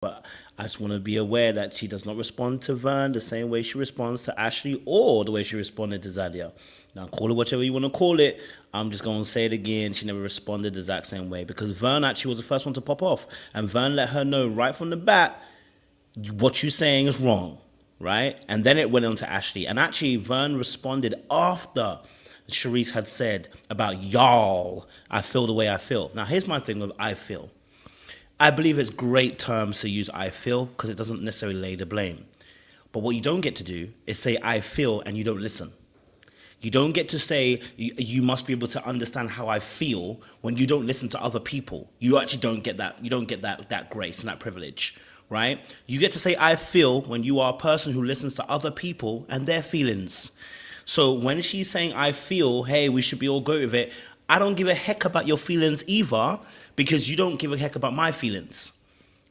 But I just want to be aware that she does not respond to Vern the same way she responds to Ashley or the way she responded to Zadia. Now, call it whatever you want to call it. I'm just going to say it again. She never responded the exact same way because Vern actually was the first one to pop off. And Vern let her know right from the bat, what you're saying is wrong, right? And then it went on to Ashley. And actually, Vern responded after Sharice had said about y'all, I feel the way I feel. Now, here's my thing with I feel. I believe it's great terms to use I feel because it doesn't necessarily lay the blame. But what you don't get to do is say I feel and you don't listen. You don't get to say you must be able to understand how I feel when you don't listen to other people. You actually don't get that. You don't get that grace and that privilege, right? You get to say I feel when you are a person who listens to other people and their feelings. So when she's saying I feel, hey, we should be all good with it, I don't give a heck about your feelings either because you don't give a heck about my feelings,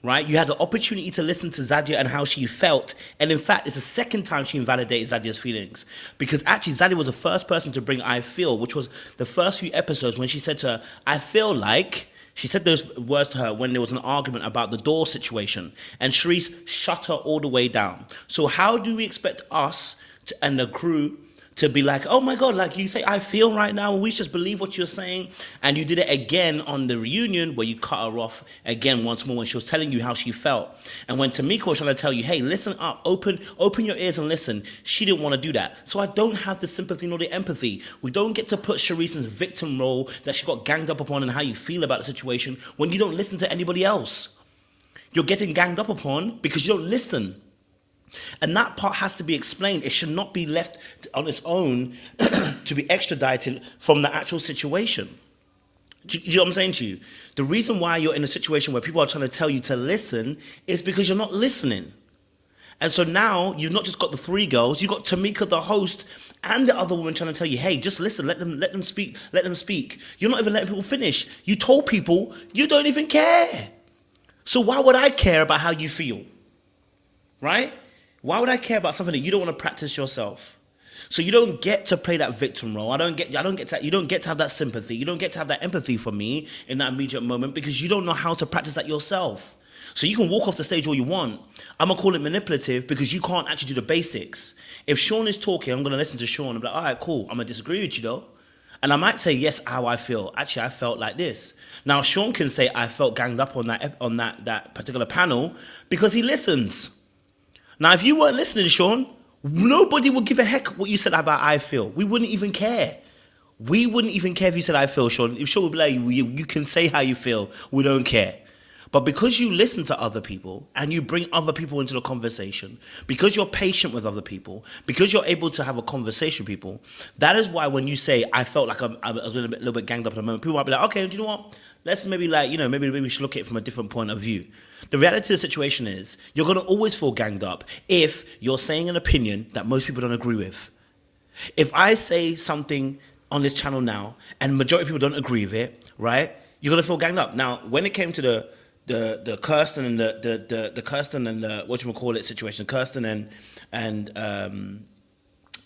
right? You had the opportunity to listen to Zadia and how she felt. And in fact, it's the second time she invalidated Zadia's feelings because actually Zadia was the first person to bring I feel, which was the first few episodes when she said to her, I feel like, she said those words to her when there was an argument about the door situation and Sharice shut her all the way down. So how do we expect us and the crew to be like, oh my God, like you say, I feel right now, and we just believe what you're saying. And you did it again on the reunion where you cut her off again once more when she was telling you how she felt. And when Tamika was trying to tell you, hey, listen up, open your ears and listen, she didn't want to do that. So I don't have the sympathy nor the empathy. We don't get to put Sharice's victim role that she got ganged up upon and how you feel about the situation when you don't listen to anybody else. You're getting ganged up upon because you don't listen. And that part has to be explained. It should not be left on its own to be extradited from the actual situation. Do you know what I'm saying to you? The reason why you're in a situation where people are trying to tell you to listen is because you're not listening. And so now you've not just got the three girls, you've got Tamika, the host, and the other woman trying to tell you, hey, just listen, let them speak. You're not even letting people finish. You told people you don't even care. So why would I care about how you feel? Right? Why would I care about something that you don't want to practice yourself? So you don't get to play that victim role. You don't get to have that sympathy. You don't get to have that empathy for me in that immediate moment because you don't know how to practice that yourself. So you can walk off the stage all you want. I'm going to call it manipulative because you can't actually do the basics. If Sean is talking, I'm going to listen to Sean and be like, all right, cool. I'm going to disagree with you though. And I might say, yes, how I feel. Actually, I felt like this. Now, Sean can say I felt ganged up on that particular panel because he listens. Now, if you weren't listening, Sean, nobody would give a heck what you said about I feel. We wouldn't even care. We wouldn't even care if you said I feel, Sean. If Sean would be like, you can say how you feel. We don't care. But because you listen to other people and you bring other people into the conversation, because you're patient with other people, because you're able to have a conversation with people, that is why when you say, I felt like I was a little bit ganged up in a moment, people might be like, okay, do you know what? Let's maybe maybe we should look at it from a different point of view. The reality of the situation is you're going to always feel ganged up if you're saying an opinion that most people don't agree with. If I say something on this channel now and the majority of people don't agree with it, right, you're going to feel ganged up. Now, when it came to the Kirsten and the Kirsten and the whatchamacallit situation, Kirsten and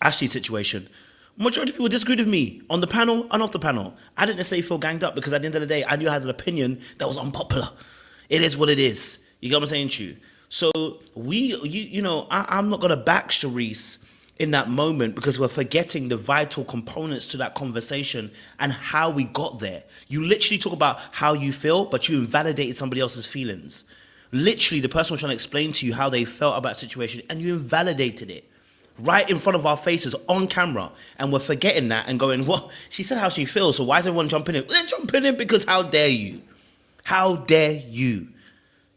Ashley situation, majority of people disagreed with me on the panel and off the panel. I didn't necessarily feel ganged up because at the end of the day, I knew I had an opinion that was unpopular. It is what it is. You get what I'm saying to you? So I'm not going to back Sharice in that moment because we're forgetting the vital components to that conversation and how we got there. You literally talk about how you feel, but you invalidated somebody else's feelings. Literally, the person was trying to explain to you how they felt about a situation and you invalidated it right in front of our faces on camera. And we're forgetting that and going, well, she said how she feels, so why is everyone jumping in? They're jumping in because how dare you? How dare you?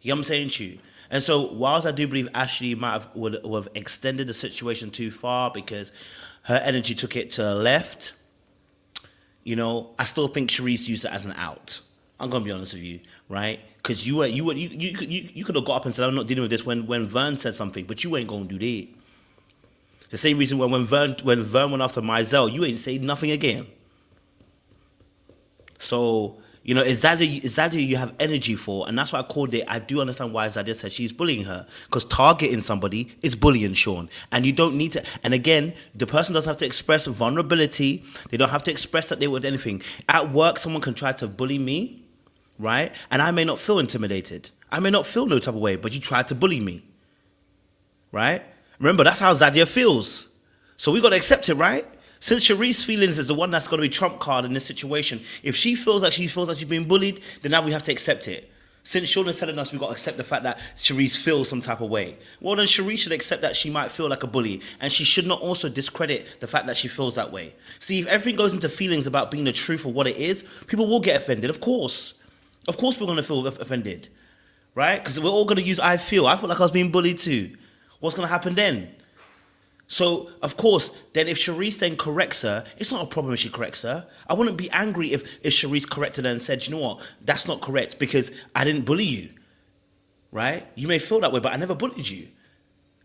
You know what I'm saying to you? And so whilst I do believe Ashley would have extended the situation too far because her energy took it to the left, I still think Sharice used it as an out. I'm gonna be honest with you, right? Because you could have got up and said, I'm not dealing with this when Vern said something, but you ain't gonna do that. The same reason when Vern went after Mizell, you ain't say nothing again. So is Zadia you have energy for, and that's why I called it. I do understand why Zadia said she's bullying her, because targeting somebody is bullying, Sean, and you don't need to. And again, the person doesn't have to express vulnerability. They don't have to express that they would anything. At work, someone can try to bully me, right? And I may not feel intimidated. I may not feel no type of way, but you tried to bully me, right? Remember, that's how Zadia feels. So we got to accept it, right? Since Sharice's feelings is the one that's going to be trump card in this situation, if she feels like she's being bullied, then now we have to accept it. Since Sean is telling us we've got to accept the fact that Sharice feels some type of way, well then Sharice should accept that she might feel like a bully, and she should not also discredit the fact that she feels that way. See, if everything goes into feelings about being the truth of what it is, people will get offended, of course. Of course we're going to feel offended, right? Because we're all going to use I feel like I was being bullied too. What's going to happen then? So, of course, then if Sharice then corrects her, it's not a problem if she corrects her. I wouldn't be angry if Sharice corrected her and said, you know what, that's not correct because I didn't bully you, right? You may feel that way, but I never bullied you.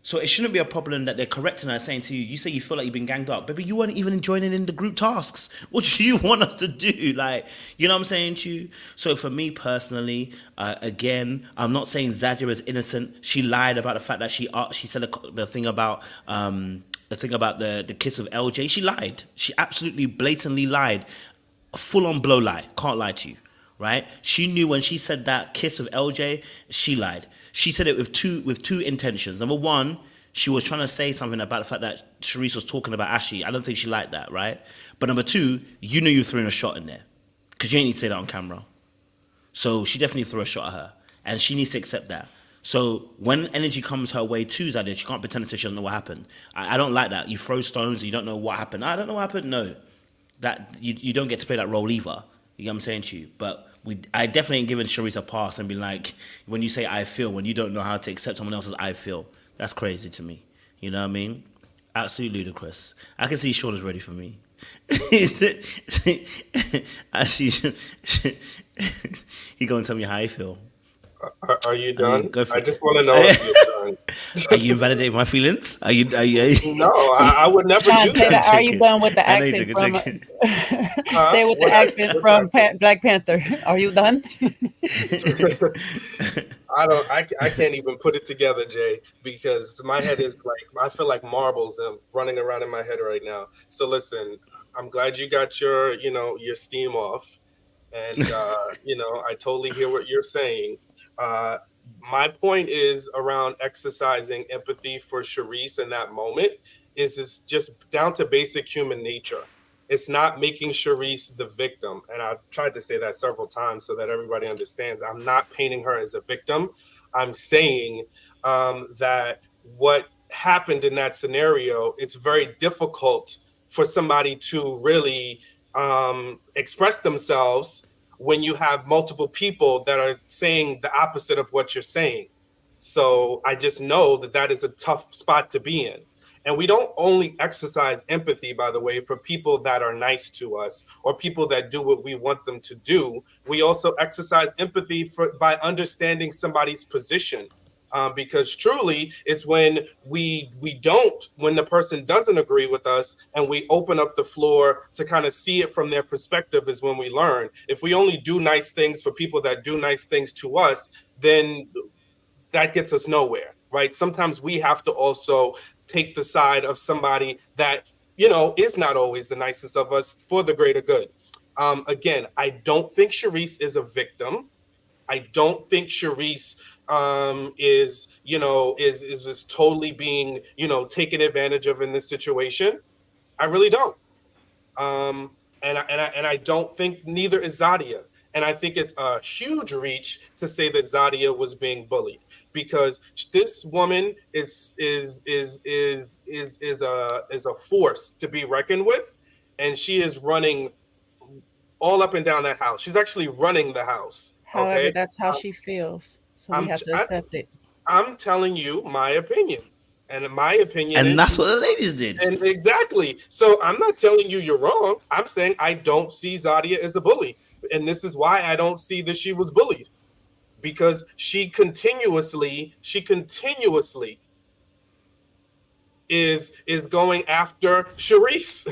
So it shouldn't be a problem that they're correcting her and saying to you, you say you feel like you've been ganged up. Baby, you weren't even joining in the group tasks. What do you want us to do? Like, you know what I'm saying to you? So for me personally, again, I'm not saying Zadia is innocent. She lied about the fact that she said the thing about the kiss of LJ. She lied. She absolutely blatantly lied. A full-on blow lie. Can't lie to you. Right? She knew when she said that kiss of LJ, she lied. She said it with two intentions. Number one, she was trying to say something about the fact that Sharice was talking about Ashley. I don't think she liked that, right? But number two, you knew you were throwing a shot in there. Because you ain't need to say that on camera. So she definitely threw a shot at her. And she needs to accept that. So when energy comes her way too, Zadia, she can't pretend as if she doesn't know what happened. I don't like that. You throw stones and you don't know what happened. I don't know what happened. No. That you don't get to play that role either. You know what I'm saying to you? But I definitely ain't giving Sharice a pass and be like, when you say I feel, when you don't know how to accept someone else's I feel, that's crazy to me. You know what I mean? Absolutely ludicrous. I can see Sean is ready for me. Actually, he gonna tell me how I feel. Are you done? Go for I it. just want to know if you're done. Are you invalidating my feelings? Are you? No, I would never Sean, do say that. that. Are you done with the I know you're accent joking, from? joking. Huh? Say it with the What accent what from accent? Black Panther. Are you done? I can't even put it together, Jay, because my head is like I feel like marbles and running around in my head right now. So listen, I'm glad you got your steam off, and I totally hear what you're saying. Uh, my point is around exercising empathy for Sharice in that moment is just down to basic human nature. It's not making Sharice the victim. And I've tried to say that several times so that everybody understands. I'm not painting her as a victim. I'm saying that what happened in that scenario, it's very difficult for somebody to really express themselves when you have multiple people that are saying the opposite of what you're saying. So I just know that that is a tough spot to be in. And we don't only exercise empathy, by the way, for people that are nice to us or people that do what we want them to do. We also exercise empathy by understanding somebody's position. Because truly, it's when the person doesn't agree with us, and we open up the floor to kind of see it from their perspective, is when we learn. If we only do nice things for people that do nice things to us, then that gets us nowhere, right? Sometimes we have to also take the side of somebody that, is not always the nicest of us for the greater good. Again, I don't think Sharice is a victim. I don't think Sharice is just totally being, taken advantage of in this situation. I really don't. And I don't think neither is Zadia. And I think it's a huge reach to say that Zadia was being bullied, because this woman is a force to be reckoned with, and she is running all up and down that house. She's actually running the house. However, Okay, that's how she feels, so we I'm have t- to I, accept it. I'm telling you my opinion, and my opinion And is that's what she's the ladies did. and exactly. So I'm not telling you you're wrong. I'm saying I don't see Zadia as a bully. And this is why I don't see that she was bullied, because she continuously is going after Sharice.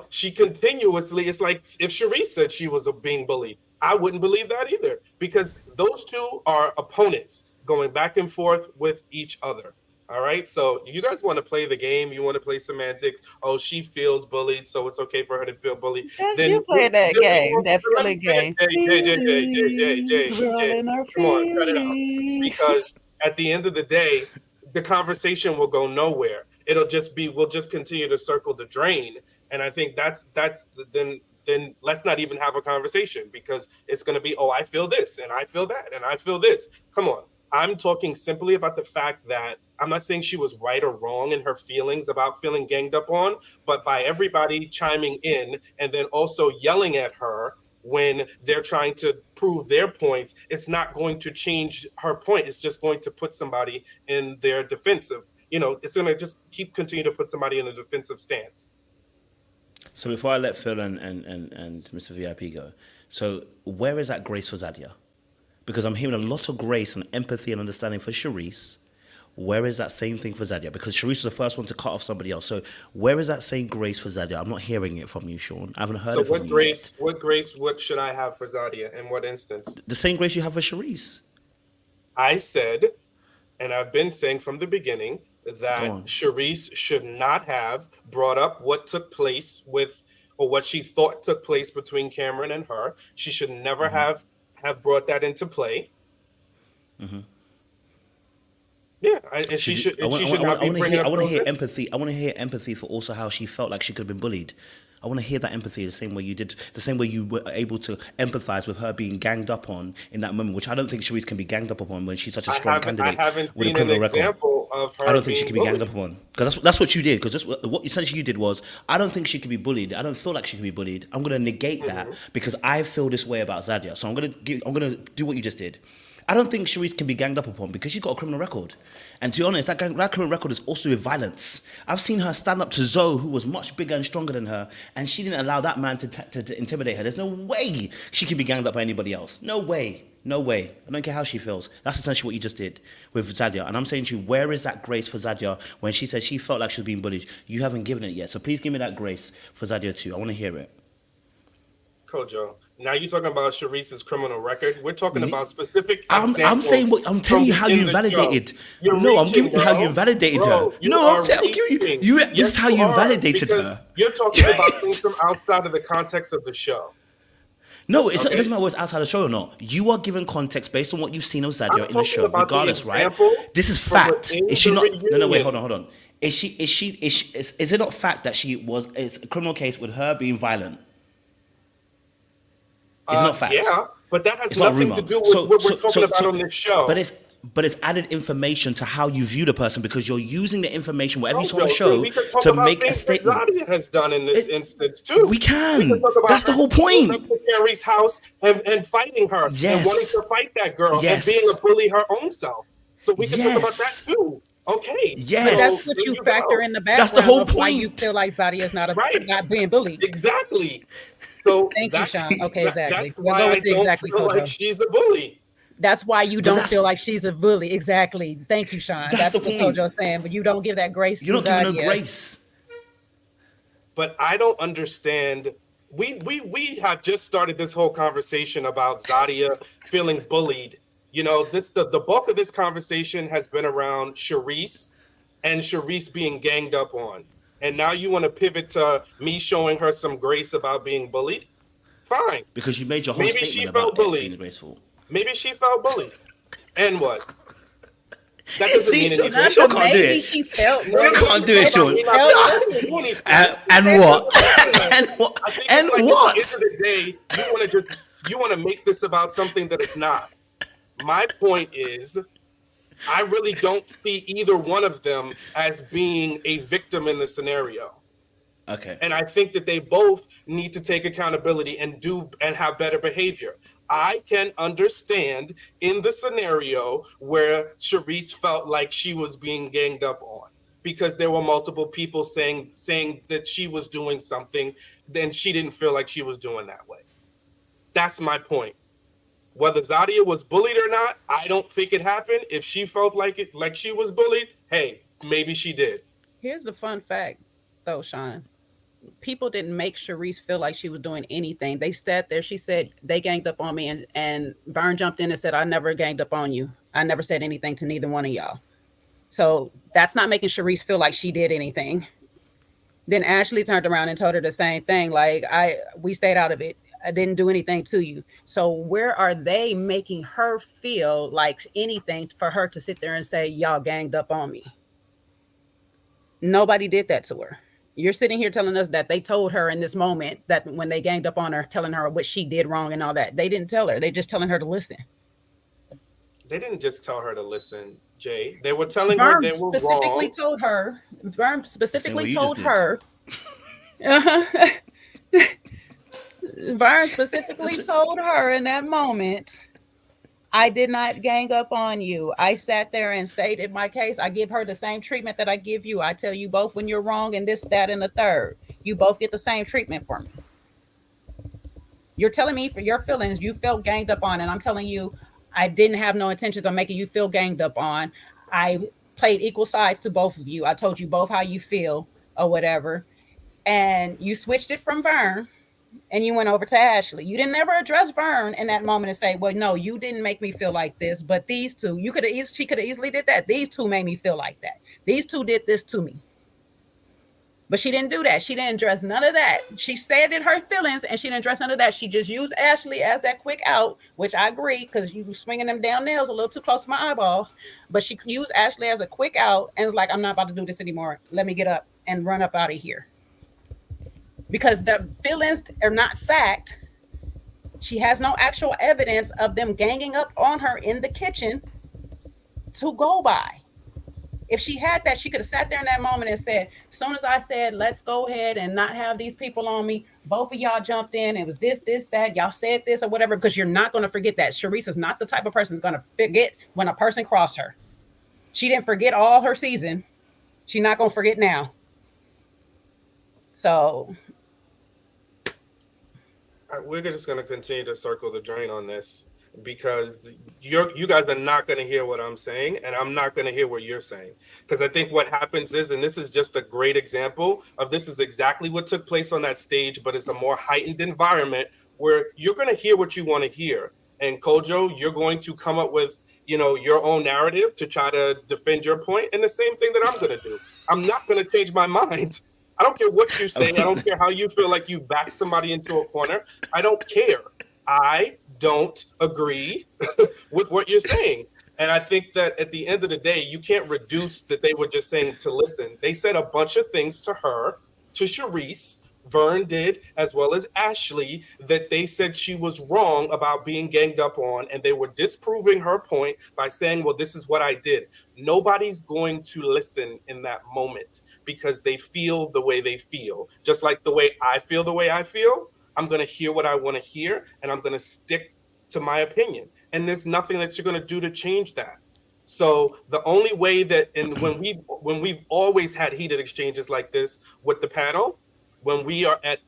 She continuously, it's like if Sharice said she was being bullied, I wouldn't believe that either, because those two are opponents going back and forth with each other. All right. So you guys want to play the game. You want to play semantics. Oh, she feels bullied, so it's okay for her to feel bullied. That's Then you playing that then we game, won't. that Let me feeling finish. game. Jay. Rolling our Come on, cut it out. feet. Because at the end of the day, the conversation will go nowhere. It'll just be we'll just continue to circle the drain. And I think then let's not even have a conversation because it's going to be, oh, I feel this and I feel that and I feel this. Come on. I'm talking simply about the fact that I'm not saying she was right or wrong in her feelings about feeling ganged up on, but by everybody chiming in and then also yelling at her when they're trying to prove their points, it's not going to change her point. It's just going to put somebody in their defensive. It's going to just continue to put somebody in a defensive stance. So before I let Phil and Mr. VIP go, so where is that grace for Zadia? Because I'm hearing a lot of grace and empathy and understanding for Sharice. Where is that same thing for Zadia? Because Sharice was the first one to cut off somebody else. So where is that same grace for Zadia? I'm not hearing it from you, Sean. I haven't heard So it from you yet. what should I have for Zadia? In what instance? The same grace you have for Sharice. I said, and I've been saying from the beginning, Go that on. Sharice should not have brought up what took place or what she thought took place between Cameron and her. She should never have brought that into play. Yeah, and she should not be bringing up I want to those hear issues. empathy. I want to hear empathy for also how she felt like she could have been bullied. I want to hear that empathy the same way you did, the same way you were able to empathize with her being ganged up on in that moment, which I don't think Sharice can be ganged up upon when she's such a strong I candidate haven't with a seen an criminal record. example of her I don't think she being can be ganged bullied. up upon because that's what you did. Because what essentially you did was, I don't think she can be bullied. I don't feel like she can be bullied. I'm going to negate that because I feel this way about Zadia. So I'm going to do what you just did. I don't think Sharice can be ganged up upon because she's got a criminal record. And to be honest, that criminal record is also with violence. I've seen her stand up to Zoe, who was much bigger and stronger than her, and she didn't allow that man to intimidate her. There's no way she can be ganged up by anybody else. No way. No way. I don't care how she feels. That's essentially what you just did with Zadia. And I'm saying to you, where is that grace for Zadia when she said she felt like she was being bullied? You haven't given it yet. So please give me that grace for Zadia too. I want to hear it. Kojo, now you're talking about Sharice's criminal record. We're talking about specific I'm examples saying what I'm telling you how you within the show. invalidated. You're No, I'm reaching, giving you how you bro. invalidated Bro, her. you No, are I'm telling you. reaching. This Yes, is how you you are, invalidated because her. you're talking about things from outside of the context of the show. No, it Okay? doesn't matter whether it's outside the show or not. You are given context based on what you've seen of I'm Zadia in the talking show, about the regardless, right? examples This is from fact. within Is she the not? No, wait, reunion. hold on. Is it not fact that it's a criminal case with her being violent? It's not fact. Yeah, but that has It's not a nothing rumor. to do with what we're talking about on this show. But it's added information to how you view the person because you're using the information, whatever you saw on the Kojo, show, we can talk to about make a things that statement. Zadia has done in this instance too. We We can can. talk about That's the her whole going up point. to Carrie's house and fighting her and wanting Yes. to fight that girl and Yes. being a bully her own self. So we can talk about that Yes. too. Okay. But Yes. that's So what there you you factor go. in the That's the whole background of why you point. feel like Zadia is Right. not being bullied. Exactly. So Thank you, Sean. Okay, exactly. that's We'll why go I with the don't exactly, feel like Kojo. she's a bully. That's why you But don't that's feel like she's a bully. Exactly. Thank you, Sean. that's the That's what point. Kojo's saying. But you don't give that grace You're to not giving no Zadia. grace. But I don't understand. We have just started this whole conversation about Zadia feeling bullied. The bulk of this conversation has been around Sharice and Sharice being ganged up on. And now you want to pivot to me showing her some grace about being bullied? Fine. Because you made your whole Maybe she statement felt about it being bullied. graceful. Maybe she felt bullied. And what? That doesn't See, mean Sean, anything. Sean can't do Maybe it. she felt You bullied. can't do it, Sean. We're not gonna do anything. And what? And what? I think And it's like what? at the end of the day, you want to make this about something that it's not. My point is, I really don't see either one of them as being a victim in the scenario. Okay. And I think that they both need to take accountability and have better behavior. I can understand in the scenario where Sharice felt like she was being ganged up on because there were multiple people saying that she was doing something, then she didn't feel like she was doing that way. That's my point. Whether Zadia was bullied or not, I don't think it happened. If she felt like she was bullied, hey, maybe she did. Here's the fun fact, though, Sean. People didn't make Sharice feel like she was doing anything. They sat there. She said they ganged up on me, and Vern jumped in and said, "I never ganged up on you. I never said anything to neither one of y'all." So that's not making Sharice feel like she did anything. Then Ashley turned around and told her the same thing. Like, we stayed out of it. I didn't do anything to you. So where are they making her feel like anything for her to sit there and say, y'all ganged up on me? Nobody did that to her. You're sitting here telling us that they told her in this moment that when they ganged up on her, telling her what she did wrong and all that. They didn't tell her. They just telling her to listen. They didn't just tell her to listen, Jay. They were telling her Vern they were specifically wrong. told her. Vern The same way specifically you just told did. her. Vern specifically told her in that moment, I did not gang up on you. I sat there and stated my case. I give her the same treatment that I give you. I tell you both when you're wrong and this, that, and the third. You both get the same treatment for me. You're telling me for your feelings, you felt ganged up on, and I'm telling you, I didn't have no intentions of making you feel ganged up on. I played equal sides to both of you. I told you both how you feel or whatever. And you switched it from Vern and you went over to Ashley. You didn't ever address Vern in that moment and say, "Well, no, you didn't make me feel like this, but these two, she could have easily did that. These two made me feel like that. These two did this to me." But she didn't do that. She didn't address none of that. She said in her feelings, and she didn't address none of that. She just used Ashley as that quick out, which I agree because you swinging them down nails a little too close to my eyeballs. But she used Ashley as a quick out and was like, "I'm not about to do this anymore. Let me get up and run up out of here." Because the feelings are not fact. She has no actual evidence of them ganging up on her in the kitchen to go by. If she had that, she could have sat there in that moment and said, as soon as I said, let's go ahead and not have these people on me, both of y'all jumped in. It was this, that. Y'all said this or whatever, because you're not going to forget that. Sharice is not the type of person who's going to forget when a person crossed her. She didn't forget all her season. She's not going to forget now. So We're just going to continue to circle the drain on this because you guys are not going to hear what I'm saying, and I'm not going to hear what you're saying. Because I think what happens is, and this is just a great example of this is exactly what took place on that stage, but it's a more heightened environment where you're going to hear what you want to hear. And Kojo, you're going to come up with, your own narrative to try to defend your point, and the same thing that I'm going to do. I'm not going to change my mind. I don't care what you say. I don't care how you feel like you backed somebody into a corner. I don't care. I don't agree with what you're saying. And I think that at the end of the day, you can't reduce that they were just saying to listen. They said a bunch of things to her, to Sharice, Vern did, as well as Ashley, that they said she was wrong about being ganged up on, and they were disproving her point by saying, well, this is what I did. Nobody's going to listen in that moment because they feel the way they feel. Just like the way I feel the way I feel, I'm going to hear what I want to hear, and I'm going to stick to my opinion. And there's nothing that you're going to do to change that. So the only way that, and when we've always had heated exchanges like this with the panel, when we are at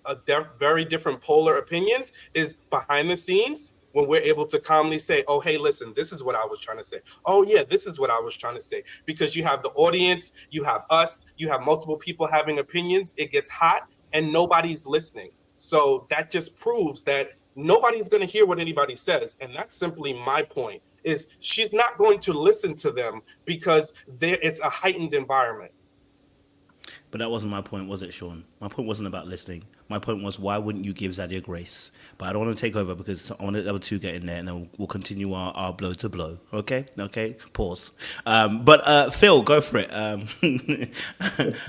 very different polar opinions, is behind the scenes when we're able to calmly say, oh, hey, listen, this is what I was trying to say. Oh, yeah, this is what I was trying to say. Because you have the audience, you have us, you have multiple people having opinions. It gets hot and nobody's listening. So that just proves that nobody's going to hear what anybody says. And that's simply my point, is she's not going to listen to them because it's a heightened environment. But that wasn't my point, was it, Sean? My point wasn't about listening. My point was, why wouldn't you give Zadia grace? But I don't want to take over because I want the other two get in there, and then we'll continue our blow to blow. Okay? Pause. But Phil, go for it.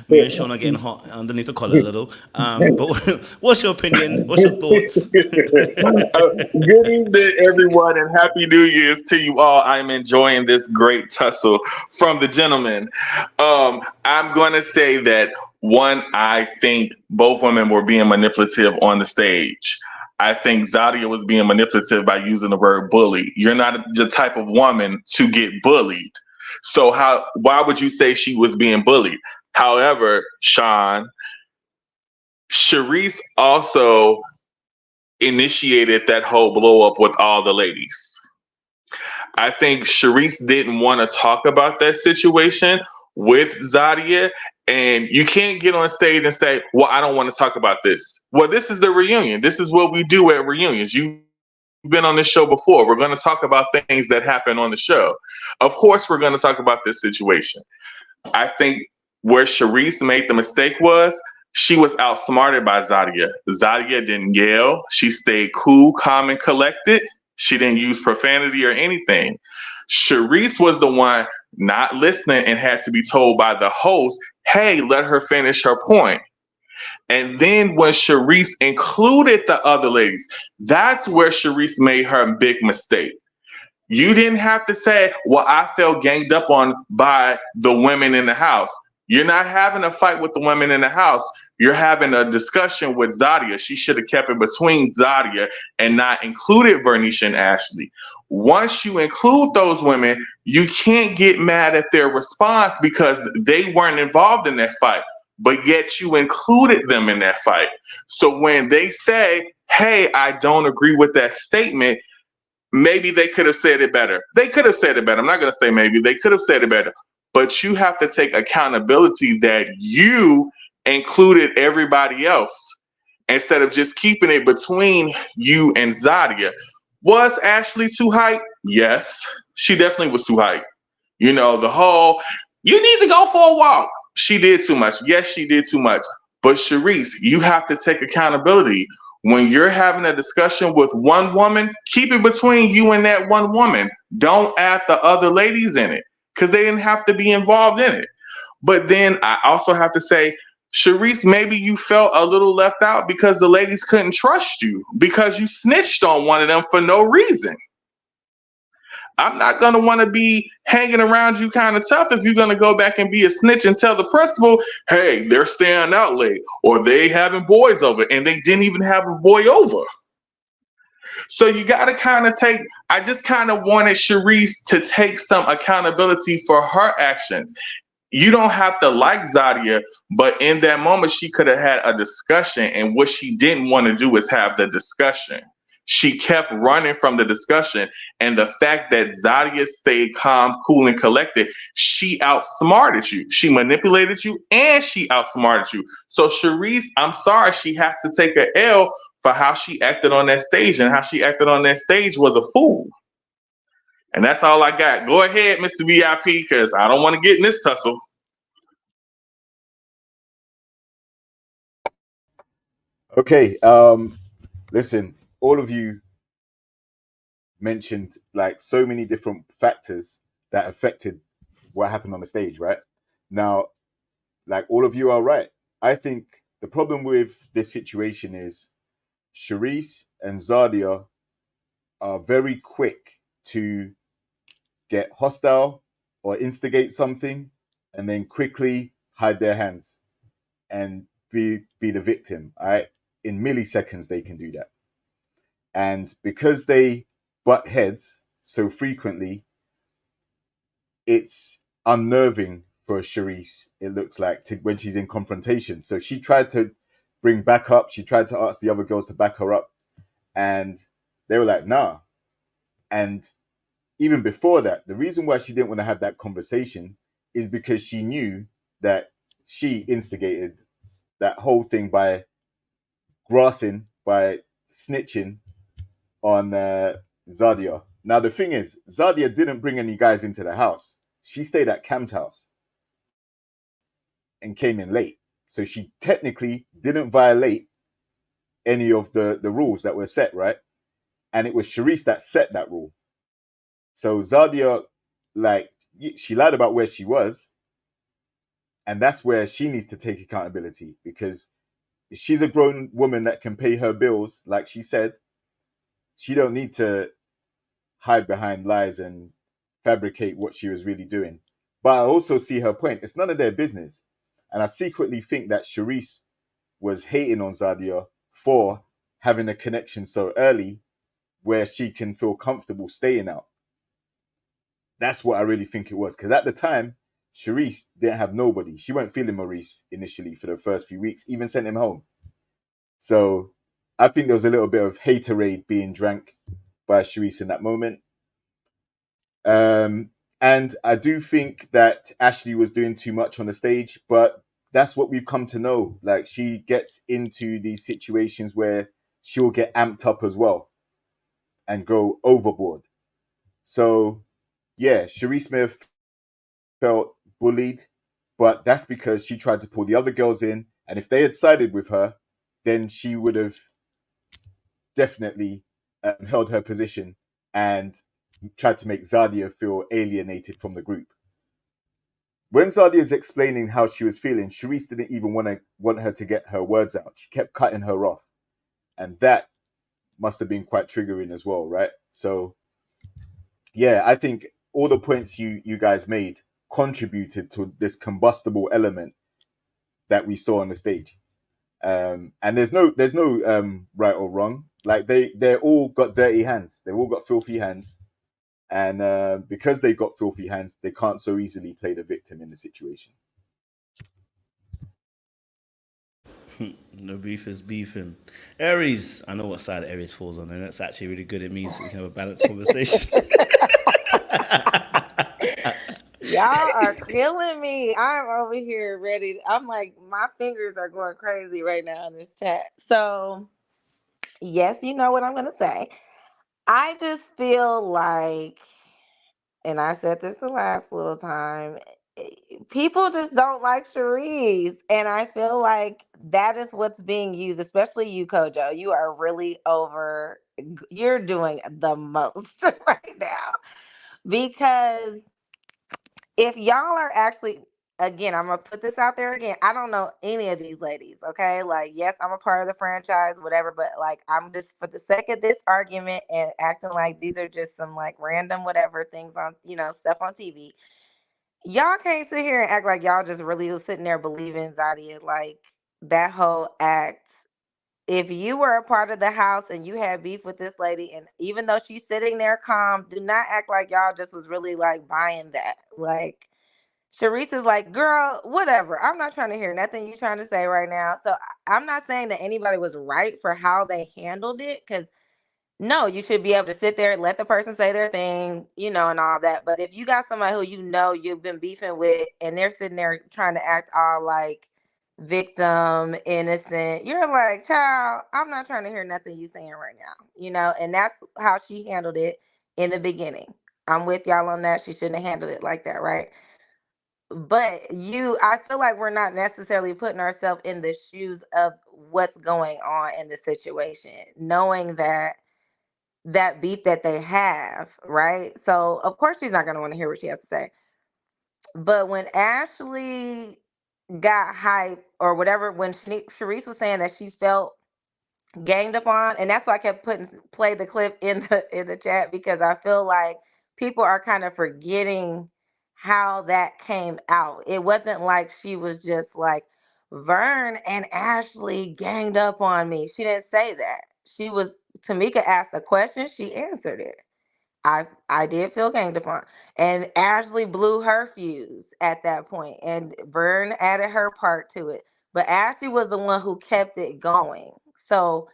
Me and Sean are getting hot underneath the collar a little. But what's your opinion? What's your thoughts? Good evening, everyone, and Happy New Year's to you all. I'm enjoying this great tussle from the gentlemen. I'm going to say that, one, I think both women were being manipulative on the stage. I think Zadia was being manipulative by using the word bully. You're not the type of woman to get bullied. So why would you say she was being bullied? However, Sean, Sharice also initiated that whole blow up with all the ladies. I think Sharice didn't want to talk about that situation with Zadia. And you can't get on stage and say, well, I don't want to talk about this. Well, this is the reunion. This is what we do at reunions. You been on this show before. We're going to talk about things that happen on the show. Of course, we're going to talk about this situation. I think where Sharice made the mistake was she was outsmarted by Zadia. Zadia didn't yell. She stayed cool, calm, and collected. She didn't use profanity or anything. Sharice was the one not listening and had to be told by the host, hey, let her finish her point. And then when Sharice included the other ladies, that's where Sharice made her big mistake. You didn't have to say, well, I felt ganged up on by the women in the house. You're not having a fight with the women in the house. You're having a discussion with Zadia. She should have kept it between Zadia and not included Vernisha and Ashley. Once you include those women, you can't get mad at their response because they weren't involved in that fight, but yet you included them in that fight. So when they say, hey, I don't agree with that statement, maybe they could have said it better. They could have said it better. I'm not going to say maybe. They could have said it better. But you have to take accountability that you included everybody else instead of just keeping it between you and Zadia. Was Ashley too hype? Yes, she definitely was too hype. You know, the whole, you need to go for a walk. She did too much. Yes, she did too much. But Sharice, you have to take accountability. When you're having a discussion with one woman, keep it between you and that one woman. Don't add the other ladies in it because they didn't have to be involved in it. But then I also have to say, Sharice, maybe you felt a little left out because the ladies couldn't trust you because you snitched on one of them for no reason. I'm not going to want to be hanging around you kind of tough if you're going to go back and be a snitch and tell the principal, hey, they're staying out late or they having boys over, and they didn't even have a boy over. So you got to kind of take, I just kind of wanted Sharice to take some accountability for her actions. You don't have to like Zadia, but in that moment, she could have had a discussion, and what she didn't want to do is have the discussion. She kept running from the discussion, and the fact that Zadia stayed calm, cool, and collected, she outsmarted you. She manipulated you, and she outsmarted you. So Sharice, I'm sorry, she has to take an L for how she acted on that stage, and how she acted on that stage was a fool. And that's all I got. Go ahead, Mr. VIP, because I don't want to get in this tussle. Okay. Listen, all of you mentioned like so many different factors that affected what happened on the stage, right? Now, like all of you are right. I think the problem with this situation is Sharice and Zadia are very quick to get hostile or instigate something and then quickly hide their hands and be the victim. All right, in milliseconds they can do that, and because they butt heads so frequently, it's unnerving for Sharice. It looks like when she's in confrontation. So she tried to bring back up. She tried to ask the other girls to back her up, and they were like, "Nah." And even before that, the reason why she didn't want to have that conversation is because she knew that she instigated that whole thing by grassing, by snitching on Zadia. Now, the thing is, Zadia didn't bring any guys into the house. She stayed at Cam's house and came in late. So she technically didn't violate any of the rules that were set, right? And it was Sharice that set that rule. So Zadia, like, she lied about where she was. And that's where she needs to take accountability, because she's a grown woman that can pay her bills, like she said. She don't need to hide behind lies and fabricate what she was really doing. But I also see her point. It's none of their business. And I secretly think that Sharice was hating on Zadia for having a connection so early where she can feel comfortable staying out. That's what I really think it was. Because at the time, Sharice didn't have nobody. She wasn't feeling Maurice initially for the first few weeks, even sent him home. So I think there was a little bit of haterade being drank by Sharice in that moment. And I do think that Ashley was doing too much on the stage, but that's what we've come to know. Like, she gets into these situations where she'll get amped up as well. and go overboard. So yeah, Cherie Smith felt bullied, but that's because she tried to pull the other girls in, and if they had sided with her, then she would have definitely held her position and tried to make Zadia feel alienated from the group. When Zadia is explaining how she was feeling, Sharice didn't even want her to get her words out. She kept cutting her off, and that must have been quite triggering as well, right? So yeah, I think all the points you guys made contributed to this combustible element that we saw on the stage. And there's no right or wrong. Like they all got dirty hands. They've all got filthy hands, and because they got filthy hands, they can't so easily play the victim in the situation. No beef is beefing. Aries, I know what side Aries falls on, and that's actually really good. It means we can have a balanced conversation. Y'all are killing me. I'm over here ready. I'm like, my fingers are going crazy right now in this chat. So, yes, you know what I'm going to say. I just feel like, and I said this the last little time, people just don't like Cherise. And I feel like that is what's being used, especially you, Kojo. You are really you're doing the most right now. Because if y'all are actually, again, I'm gonna put this out there again. I don't know any of these ladies, okay? Like, yes, I'm a part of the franchise, whatever, but like, I'm just for the sake of this argument and acting like these are just some like random whatever things on, stuff on TV. Y'all can't sit here and act like y'all just really was sitting there believing Zadia, like that whole act. If you were a part of the house and you had beef with this lady, and even though she's sitting there calm, do not act like y'all just was really like buying that. Like, Sharice is like, girl, whatever. I'm not trying to hear nothing you're trying to say right now. So I'm not saying that anybody was right for how they handled it, because no, you should be able to sit there and let the person say their thing, and all that. But if you got somebody who you've been beefing with and they're sitting there trying to act all like victim, innocent, you're like, child, I'm not trying to hear nothing you saying right now, and that's how she handled it in the beginning. I'm with y'all on that. She shouldn't have handled it like that, right? But I feel like we're not necessarily putting ourselves in the shoes of what's going on in the situation, knowing that beef that they have, right? So of course she's not going to want to hear what she has to say. But when Ashley got hype or whatever, when Sharice was saying that she felt ganged up on, and that's why I kept play the clip in the chat, because I feel like people are kind of forgetting how that came out. It wasn't like she was just like, Vern and Ashley ganged up on me. She didn't say that. Tamika asked a question, she answered it. I did feel ganged upon. And Ashley blew her fuse at that point, and Vern added her part to it. But Ashley was the one who kept it going. So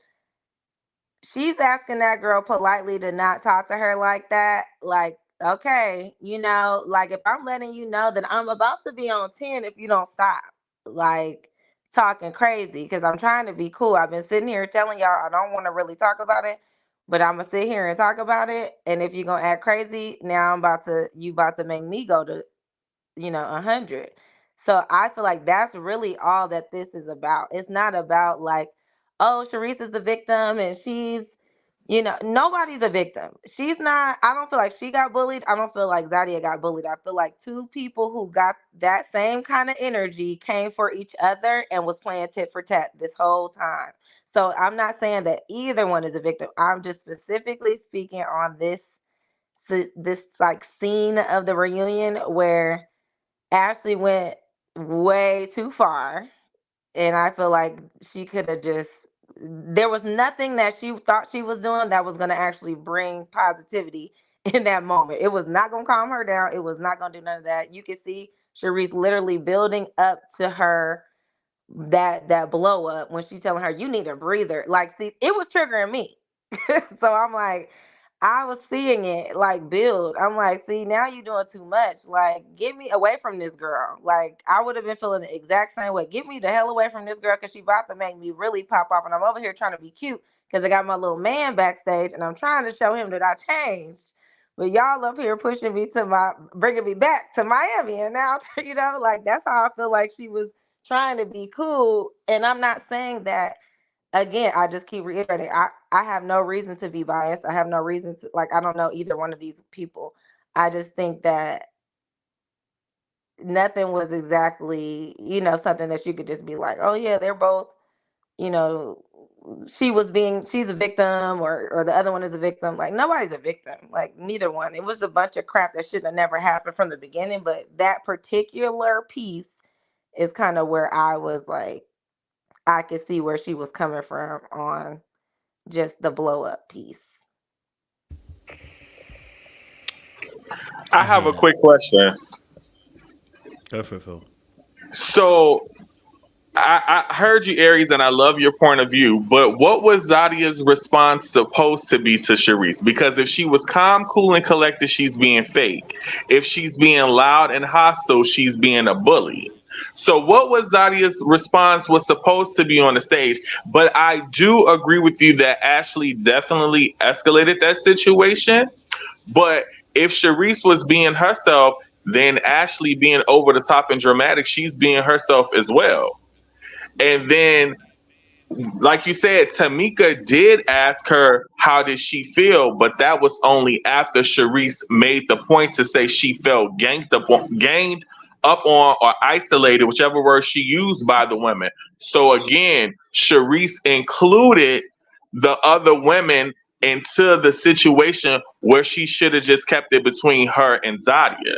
she's asking that girl politely to not talk to her like that. Like, okay, like if I'm letting you know that I'm about to be on 10 if you don't stop, like talking crazy, because I'm trying to be cool. I've been sitting here telling y'all I don't want to really talk about it, but I'm gonna sit here and talk about it. And if you're gonna act crazy, now you about to make me go to 100. So I feel like that's really all that this is about. It's not about like, oh, Sharice is the victim and nobody's a victim. She's not. I don't feel like she got bullied. I don't feel like Zadia got bullied. I feel like two people who got that same kind of energy came for each other and was playing tit for tat this whole time. So I'm not saying that either one is a victim. I'm just specifically speaking on this like scene of the reunion where Ashley went way too far, and I feel like she could have there was nothing that she thought she was doing that was going to actually bring positivity in that moment. It was not going to calm her down. It was not going to do none of that. You could see Sharice literally building up to her that blow up when she's telling her, you need a breather. Like, see, it was triggering me. So I'm like, I was seeing it like build. I'm like, see, now you're doing too much. Like, get me away from this girl. Like, I would have been feeling the exact same way. Get me the hell away from this girl, because she about to make me really pop off. And I'm over here trying to be cute because I got my little man backstage and I'm trying to show him that I changed. But y'all up here pushing me bringing me back to Miami. And now, like that's how I feel like she was trying to be cool. And I'm not saying that, again, I just keep reiterating, I have no reason to be biased. I have no reason to, like, I don't know either one of these people. I just think that nothing was exactly, something that you could just be like, oh yeah, they're both, she's a victim or the other one is a victim. Like nobody's a victim, like neither one. It was a bunch of crap that should have never happened from the beginning. But that particular piece is kind of where I was like, I could see where she was coming from on just the blow up piece. I have a quick question. Go for it, Phil. So I heard you, Aries, and I love your point of view, but what was Zadia's response supposed to be to Sharice? Because if she was calm, cool, and collected, she's being fake. If she's being loud and hostile, she's being a bully. So what was Zadia's response was supposed to be on the stage? But I do agree with you that Ashley definitely escalated that situation. But if Sharice was being herself, then Ashley being over the top and dramatic, she's being herself as well. And then, like you said, Tamika did ask her, how did she feel? But that was only after Sharice made the point to say she felt ganged up on or isolated, whichever word she used, by the women. So again, Sharice included the other women into the situation where she should have just kept it between her and Zadia.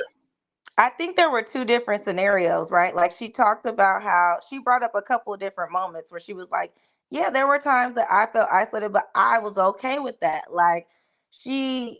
I think there were two different scenarios, right? Like she talked about how she brought up a couple of different moments where she was like, yeah, there were times that I felt isolated, but I was okay with that. Like she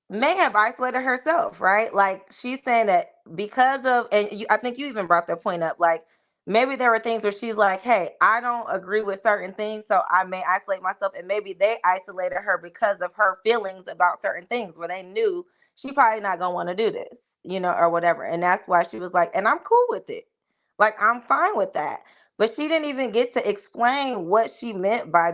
may have isolated herself, right? Like she's saying that because of, I think you even brought that point up, like maybe there were things where she's like, hey, I don't agree with certain things, so I may isolate myself. And maybe they isolated her because of her feelings about certain things where they knew she probably not going to want to do this, or whatever. And that's why she was like, and I'm cool with it. Like, I'm fine with that. But she didn't even get to explain what she meant by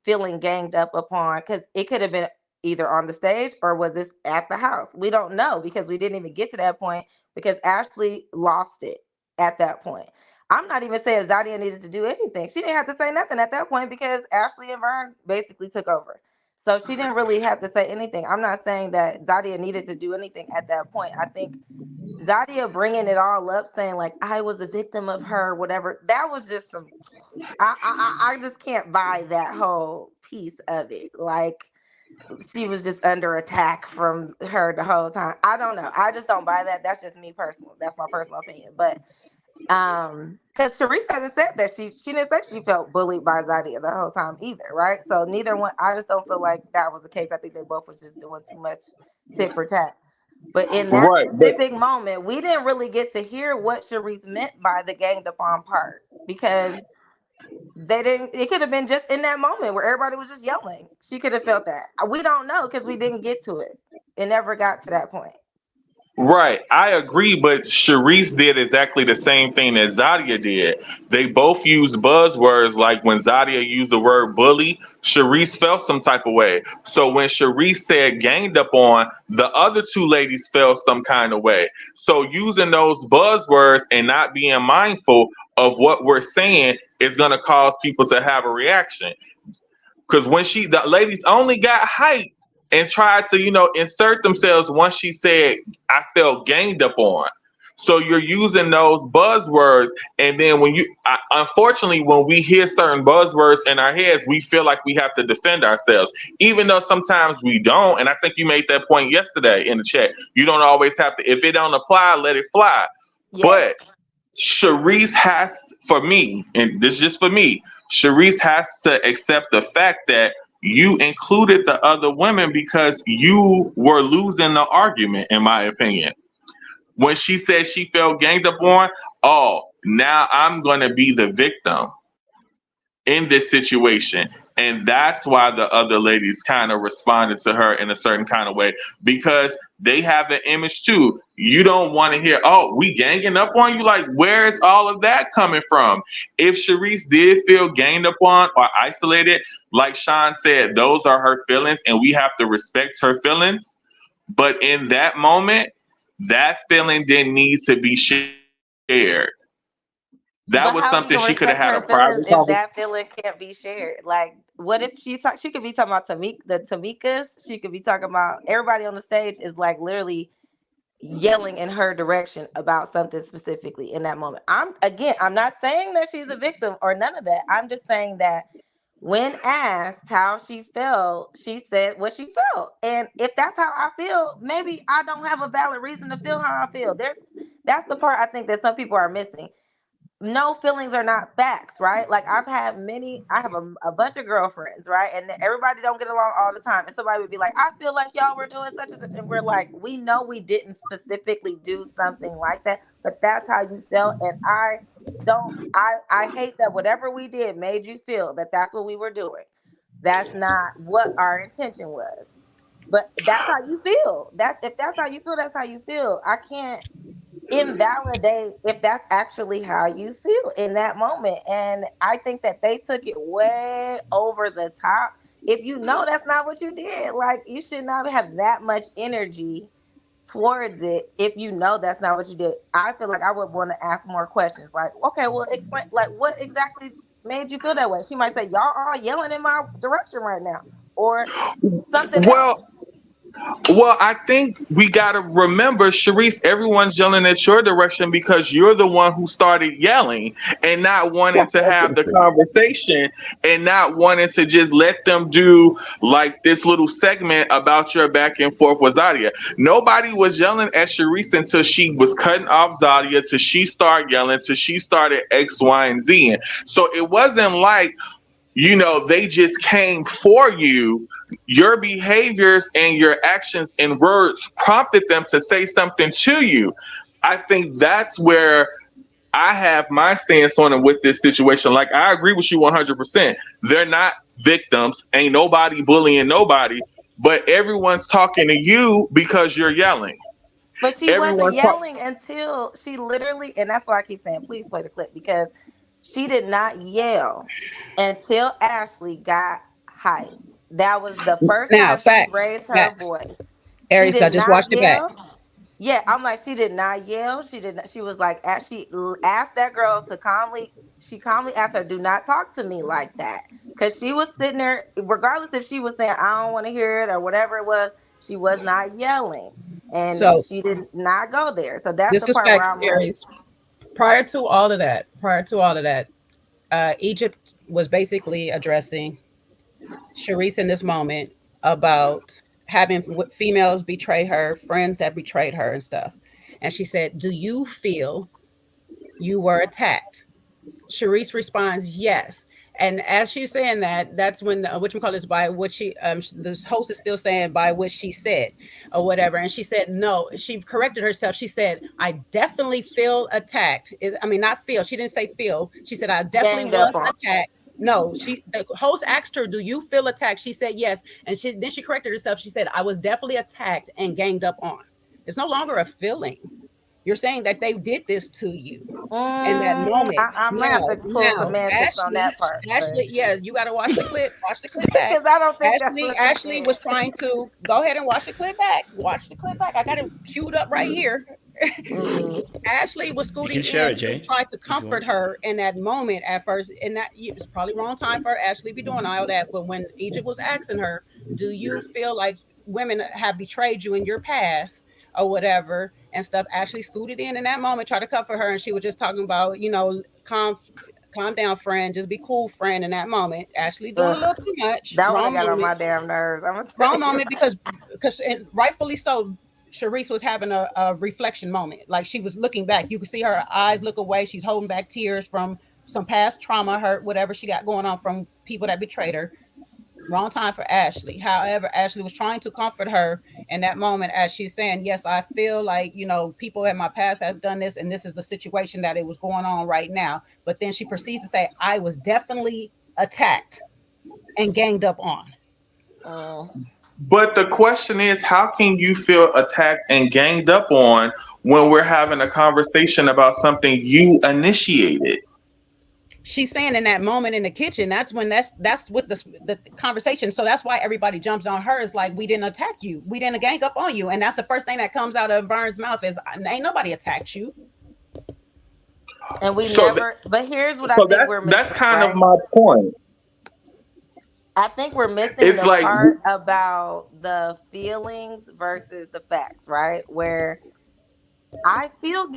feeling ganged up upon, because it could have been either on the stage or was this at the house? We don't know because we didn't even get to that point because Ashley lost it at that point. I'm not even saying Zadia needed to do anything. She didn't have to say nothing at that point because Ashley and Vern basically took over. So she didn't really have to say anything. I'm not saying that Zadia needed to do anything at that point. I think Zadia bringing it all up, saying like I was a victim of her, whatever, that was just some. I just can't buy that whole piece of it. Like she was just under attack from her the whole time. I don't know. I just don't buy that. That's just me personally. That's my personal opinion. But because Sharice hasn't said that she didn't say she felt bullied by Zadia the whole time either, right? So neither one. I just don't feel like that was the case. I think they both were just doing too much tit for tat. But in that specific moment, we didn't really get to hear what Sharice meant by the ganged upon part because they didn't. It could have been just in that moment where everybody was just yelling. She could have felt that. We don't know because we didn't get to it. It never got to that point. Right, I agree, but Sharice did exactly the same thing that Zadia did. They both used buzzwords, like when Zadia used the word bully, Sharice felt some type of way. So when Sharice said ganged up on, the other two ladies felt some kind of way. So using those buzzwords and not being mindful of what we're saying is going to cause people to have a reaction. Because when the ladies only got hyped and tried to, insert themselves once she said, I felt ganged up on. So you're using those buzzwords. And then unfortunately, when we hear certain buzzwords in our heads, we feel like we have to defend ourselves, even though sometimes we don't. And I think you made that point yesterday in the chat. You don't always have to, if it don't apply, let it fly. Yes. But Sharice has, for me, and this is just for me, Sharice has to accept the fact that you included the other women because you were losing the argument, in my opinion. When she said she felt ganged up on, now I'm going to be the victim in this situation. And that's why the other ladies kind of responded to her in a certain kind of way, because they have an image too. You don't want to hear, oh, we ganging up on you. Like, where is all of that coming from? If Sharice did feel ganged up on or isolated, like Sean said, those are her feelings and we have to respect her feelings. But in that moment, that feeling didn't need to be shared. That But was how you something gonna she could have respect had her a feelings private if conversation. that feeling can't be shared? Like, what if she could be talking about the Tamikas? She could be talking about everybody on the stage is like literally yelling in her direction about something specifically in that moment. I'm not saying that she's a victim or none of that. I'm just saying that when asked how she felt, she said what she felt. And if that's how I feel, maybe I don't have a valid reason to feel how I feel. That's the part I think that some people are missing. No, feelings are not facts, right? Like I have a bunch of girlfriends, right? And everybody don't get along all the time. And somebody would be like, I feel like y'all were doing such and such. And we're like, we know we didn't specifically do something like that, but that's how you felt. And I hate that whatever we did made you feel that that's what we were doing. That's not what our intention was. But that's how you feel. If that's how you feel, that's how you feel. I can't invalidate if that's actually how you feel in that moment. And I think that they took it way over the top. If you know that's not what you did, like you should not have that much energy towards it if you know that's not what you did. I feel like I would want to ask more questions. Like, okay, well, explain, like, what exactly made you feel that way? She might say, y'all all yelling in my direction right now, or something else. Well, Well, I think we got to remember, Sharice, everyone's yelling at your direction because you're the one who started yelling and not wanting That's to what I was have gonna the say. conversation and not wanting to just let them do like this little segment about your back and forth with Zadia. Nobody was yelling at Sharice until she was cutting off Zadia, till she started yelling, till she started X, Y, and Z. So it wasn't like, they just came for you. Your behaviors and your actions and words prompted them to say something to you. I think that's where I have my stance on it with this situation. Like, I agree with you 100%. They're not victims. Ain't nobody bullying nobody, but everyone's talking to you because you're yelling. But she wasn't Everyone's talking. yelling until she literally, and that's why I keep saying, please play the clip, because she did not yell until Ashley got hype. That was the first Now, time she facts, raised her facts. voice. She Aries, I did just not watched it back. yell. Yeah, I'm like, she did not yell. She did not. She was like, she asked that girl to calmly. She calmly asked her, "Do not talk to me like that," because she was sitting there. Regardless if she was saying, "I don't want to hear it" or whatever it was, she was not yelling, and So she did not go there. So that's this the is part where facts, I'm like, Aries. Prior to all of that, Egypt was basically addressing Sharice in this moment about having females betray her, friends that betrayed her and stuff. And she said, "Do you feel you were attacked?" Sharice responds, "Yes." And as she's saying that, that's when which we call this by what she this host is still saying by what she said or whatever. And she said no. She corrected herself. She said, "I definitely feel attacked." I mean, not feel. She didn't say feel. She said, "I definitely ganged was up on. attacked." No, the host asked her, "Do you feel attacked?" She said yes. And she corrected herself. She said, "I was definitely attacked and ganged up on." It's no longer a feeling. You're saying that they did this to you in that moment. I might have to pull semantics on Ashley, that part, but yeah, you got to watch the clip. Watch the clip back. because I don't think that's what she Ashley said. was trying to go ahead and watch the clip back. Watch the clip back. I got it queued up right here. Mhm. Ashley was You can scooting share it, in to Jay, try to if you comfort want. her in that moment at first. And that it was probably wrong time for Ashley to be doing all that. But when Egypt was asking her, "Do you feel like women have betrayed you in your past or whatever and stuff?" Ashley scooted in that moment, tried to comfort her, and she was just talking about, calm down, friend, just be cool, friend. In that moment, Ashley doing a Ugh, little too much. that would have got on my damn nerves. I'm gonna tell Wrong you. moment because and rightfully so. Sharice was having a reflection moment. Like she was looking back. You could see her eyes look away. She's holding back tears from some past trauma, hurt, whatever she got going on from people that betrayed her. Wrong time for Ashley. However, Ashley was trying to comfort her in that moment as she's saying, "Yes, I feel like, people in my past have done this, and this is the situation that it was going on right now." But then she proceeds to say, "I was definitely attacked." and ganged up on. Mm. But the question is, how can you feel attacked and ganged up on when we're having a conversation about something you initiated? She's saying in that moment in the kitchen, that's when that's what the conversation. So that's why everybody jumps on her. It's like, we didn't attack you, we didn't gang up on you, and that's the first thing that comes out of Vern's mouth is, ain't nobody attacked you. And we So, never, but here's what I so think we're that's missing, kind of right? my point. I think we're missing It's the like, part about the feelings versus the facts, right? Where I feel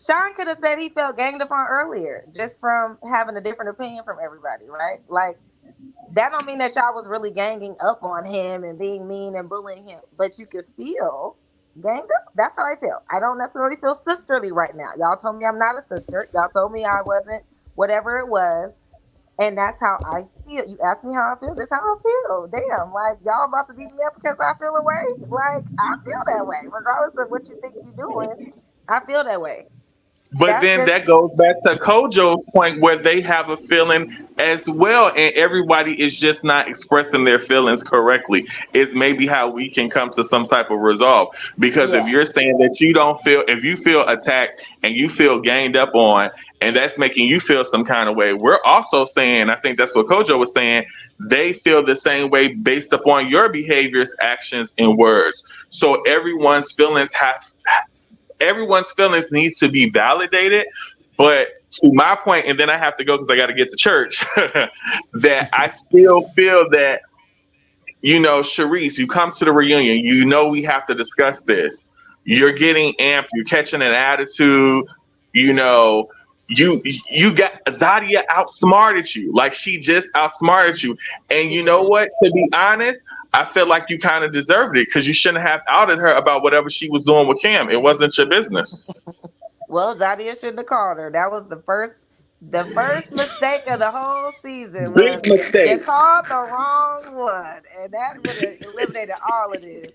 Sean could have said he felt ganged upon earlier just from having a different opinion from everybody, right? Like, that don't mean that y'all was really ganging up on him and being mean and bullying him, but you could feel ganged up. That's how I feel. I don't necessarily feel sisterly right now. Y'all told me I'm not a sister. Y'all told me I wasn't whatever it was. And that's how I feel. You ask me how I feel, that's how I feel. Damn, like y'all about to beat me up because I feel away? Like, I feel that way. Regardless of what you think you're doing, I feel that way. but That's then just that goes back to Kojo's point where they have a feeling as well, and everybody is just not expressing their feelings correctly. It's maybe how we can come to some type of resolve. Because if yeah. you're saying that you don't feel, if you feel attacked and you feel ganged up on, and that's making you feel some kind of way, we're also saying, I think that's what Kojo was saying, they feel the same way based upon your behaviors, actions, and words. So everyone's feelings needs to be validated. But to my point, and then I have to go because I got to get to church, that I still feel that, Sharice, you come to the reunion, we have to discuss this. You're getting amped, you're catching an attitude, you know, you got Zadia outsmarted you. Like, she just outsmarted you. And She you know did. what? To be honest, I feel like you kind of deserved it because you shouldn't have outed her about whatever she was doing with Cam. It wasn't your business. Well, Jadia shouldn't have called her. That was the first mistake of the whole season Big was you mistake. called the wrong one. And that would have eliminated all of this.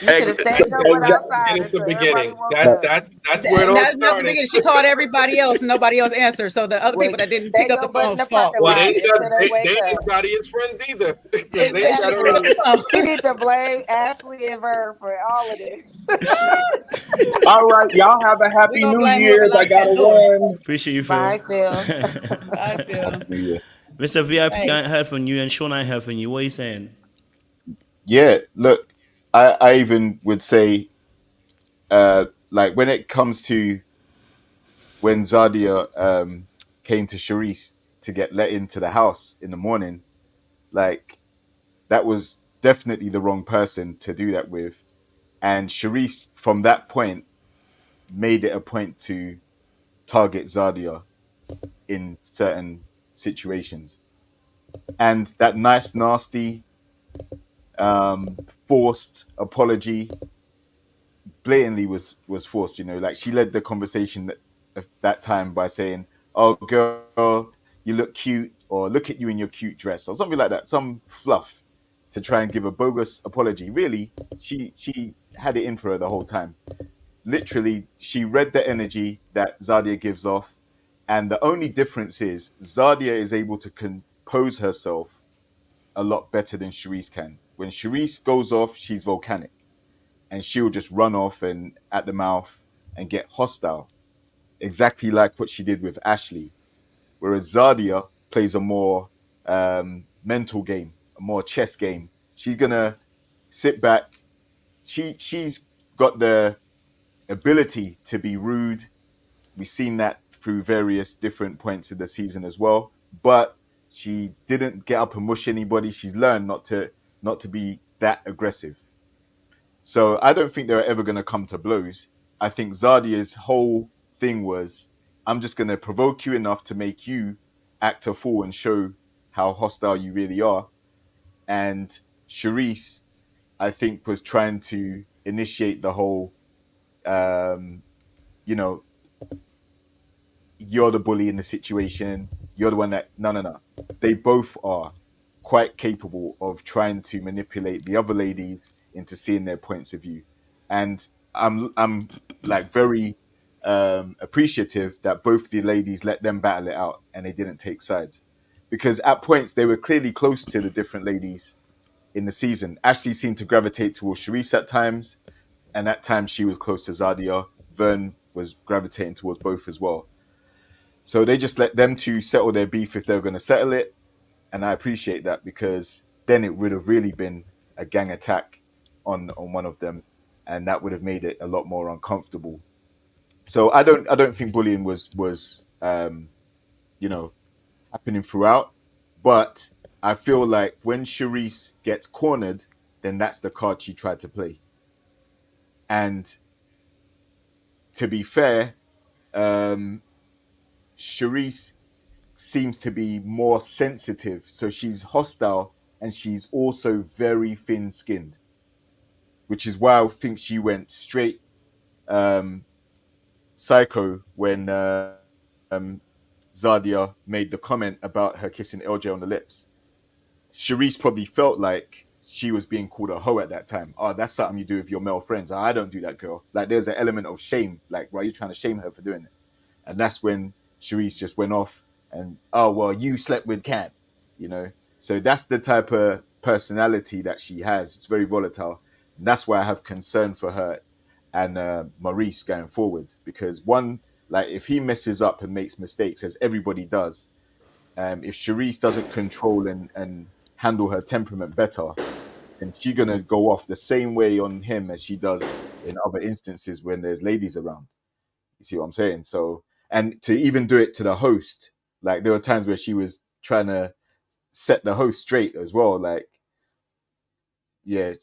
You should have Ex- stayed your butt outside And it's the until everybody beginning. woke That's up. that's where it And all that's not the started. beginning. She called everybody else, and nobody else answered. So the other Well, people that didn't stay pick up your the butt in phone's the fault. parking Well, they lot said until they they wake ain't up. Zadia's friends either because they shut her Exactly. up. We need to blame Ashley and Vern for all of this. All right, y'all have a We're happy gonna New blame whoever Year's. I locked that gotta door. run. Appreciate you, Phil. Bye, Phil. I feel Yeah. Mr. VIP, I right. ain't heard from you, and Sean, I ain't heard from you. What are you saying? Yeah, look, I even would say, like when it comes to when Zadia came to Sharice to get let into the house in the morning, like that was definitely the wrong person to do that with. And Sharice, from that point, made it a point to target Zadia in certain situations. And that nice, nasty, forced apology blatantly was forced. Like she led the conversation at that time by saying, "Oh, girl, you look cute," or "Look at you in your cute dress," or something like that, some fluff to try and give a bogus apology. Really, she had it in for her the whole time. Literally, she read the energy that Zadia gives off, and the only difference is Zadia is able to compose herself a lot better than Sharice can. When Sharice goes off, she's volcanic and she'll just run off and at the mouth and get hostile, exactly like what she did with Ashley. Whereas Zadia plays a more mental game, a more chess game. She's gonna sit back. She's got the ability to be rude. We've seen that through various different points of the season as well. But she didn't get up and mush anybody. She's learned not to be that aggressive. So I don't think they're ever going to come to blows. I think Zardia's whole thing was, I'm just going to provoke you enough to make you act a fool and show how hostile you really are. And Charisse, I think, was trying to initiate the whole, um, you know, you're the bully in the situation. You're the one that, no, no, no. They both are quite capable of trying to manipulate the other ladies into seeing their points of view. And I'm like very appreciative that both the ladies let them battle it out and they didn't take sides. because at points they were clearly close to the different ladies in the season. Ashley seemed to gravitate towards Sharice at times, and at times she was close to Zadia. Vern was gravitating towards both as well. So they just let them two settle their beef if they were going to settle it, and I appreciate that, because then it would have really been a gang attack on one of them, and that would have made it a lot more uncomfortable. So I don't think bullying was happening throughout, but I feel like when Sharice gets cornered, then that's the card she tried to play. And to be fair, Sharice seems to be more sensitive. So she's hostile and she's also very thin-skinned, which is why I think she went straight psycho when Zadia made the comment about her kissing LJ on the lips. Sharice probably felt like she was being called a hoe at that time. Oh, that's something you do with your male friends. I don't do that, girl. Like, there's an element of shame. Like, why are you trying to shame her for doing it? And that's when Sharice just went off and, oh, well, you slept with Cat, So that's the type of personality that she has. It's very volatile. And that's why I have concern for her and Maurice going forward. Because one, like, if he messes up and makes mistakes, as everybody does, if Sharice doesn't control and handle her temperament better, then she's going to go off the same way on him as she does in other instances when there's ladies around. You see what I'm saying? So, and to even do it to the host, like, there were times where she was trying to set the host straight as well. Like, yeah,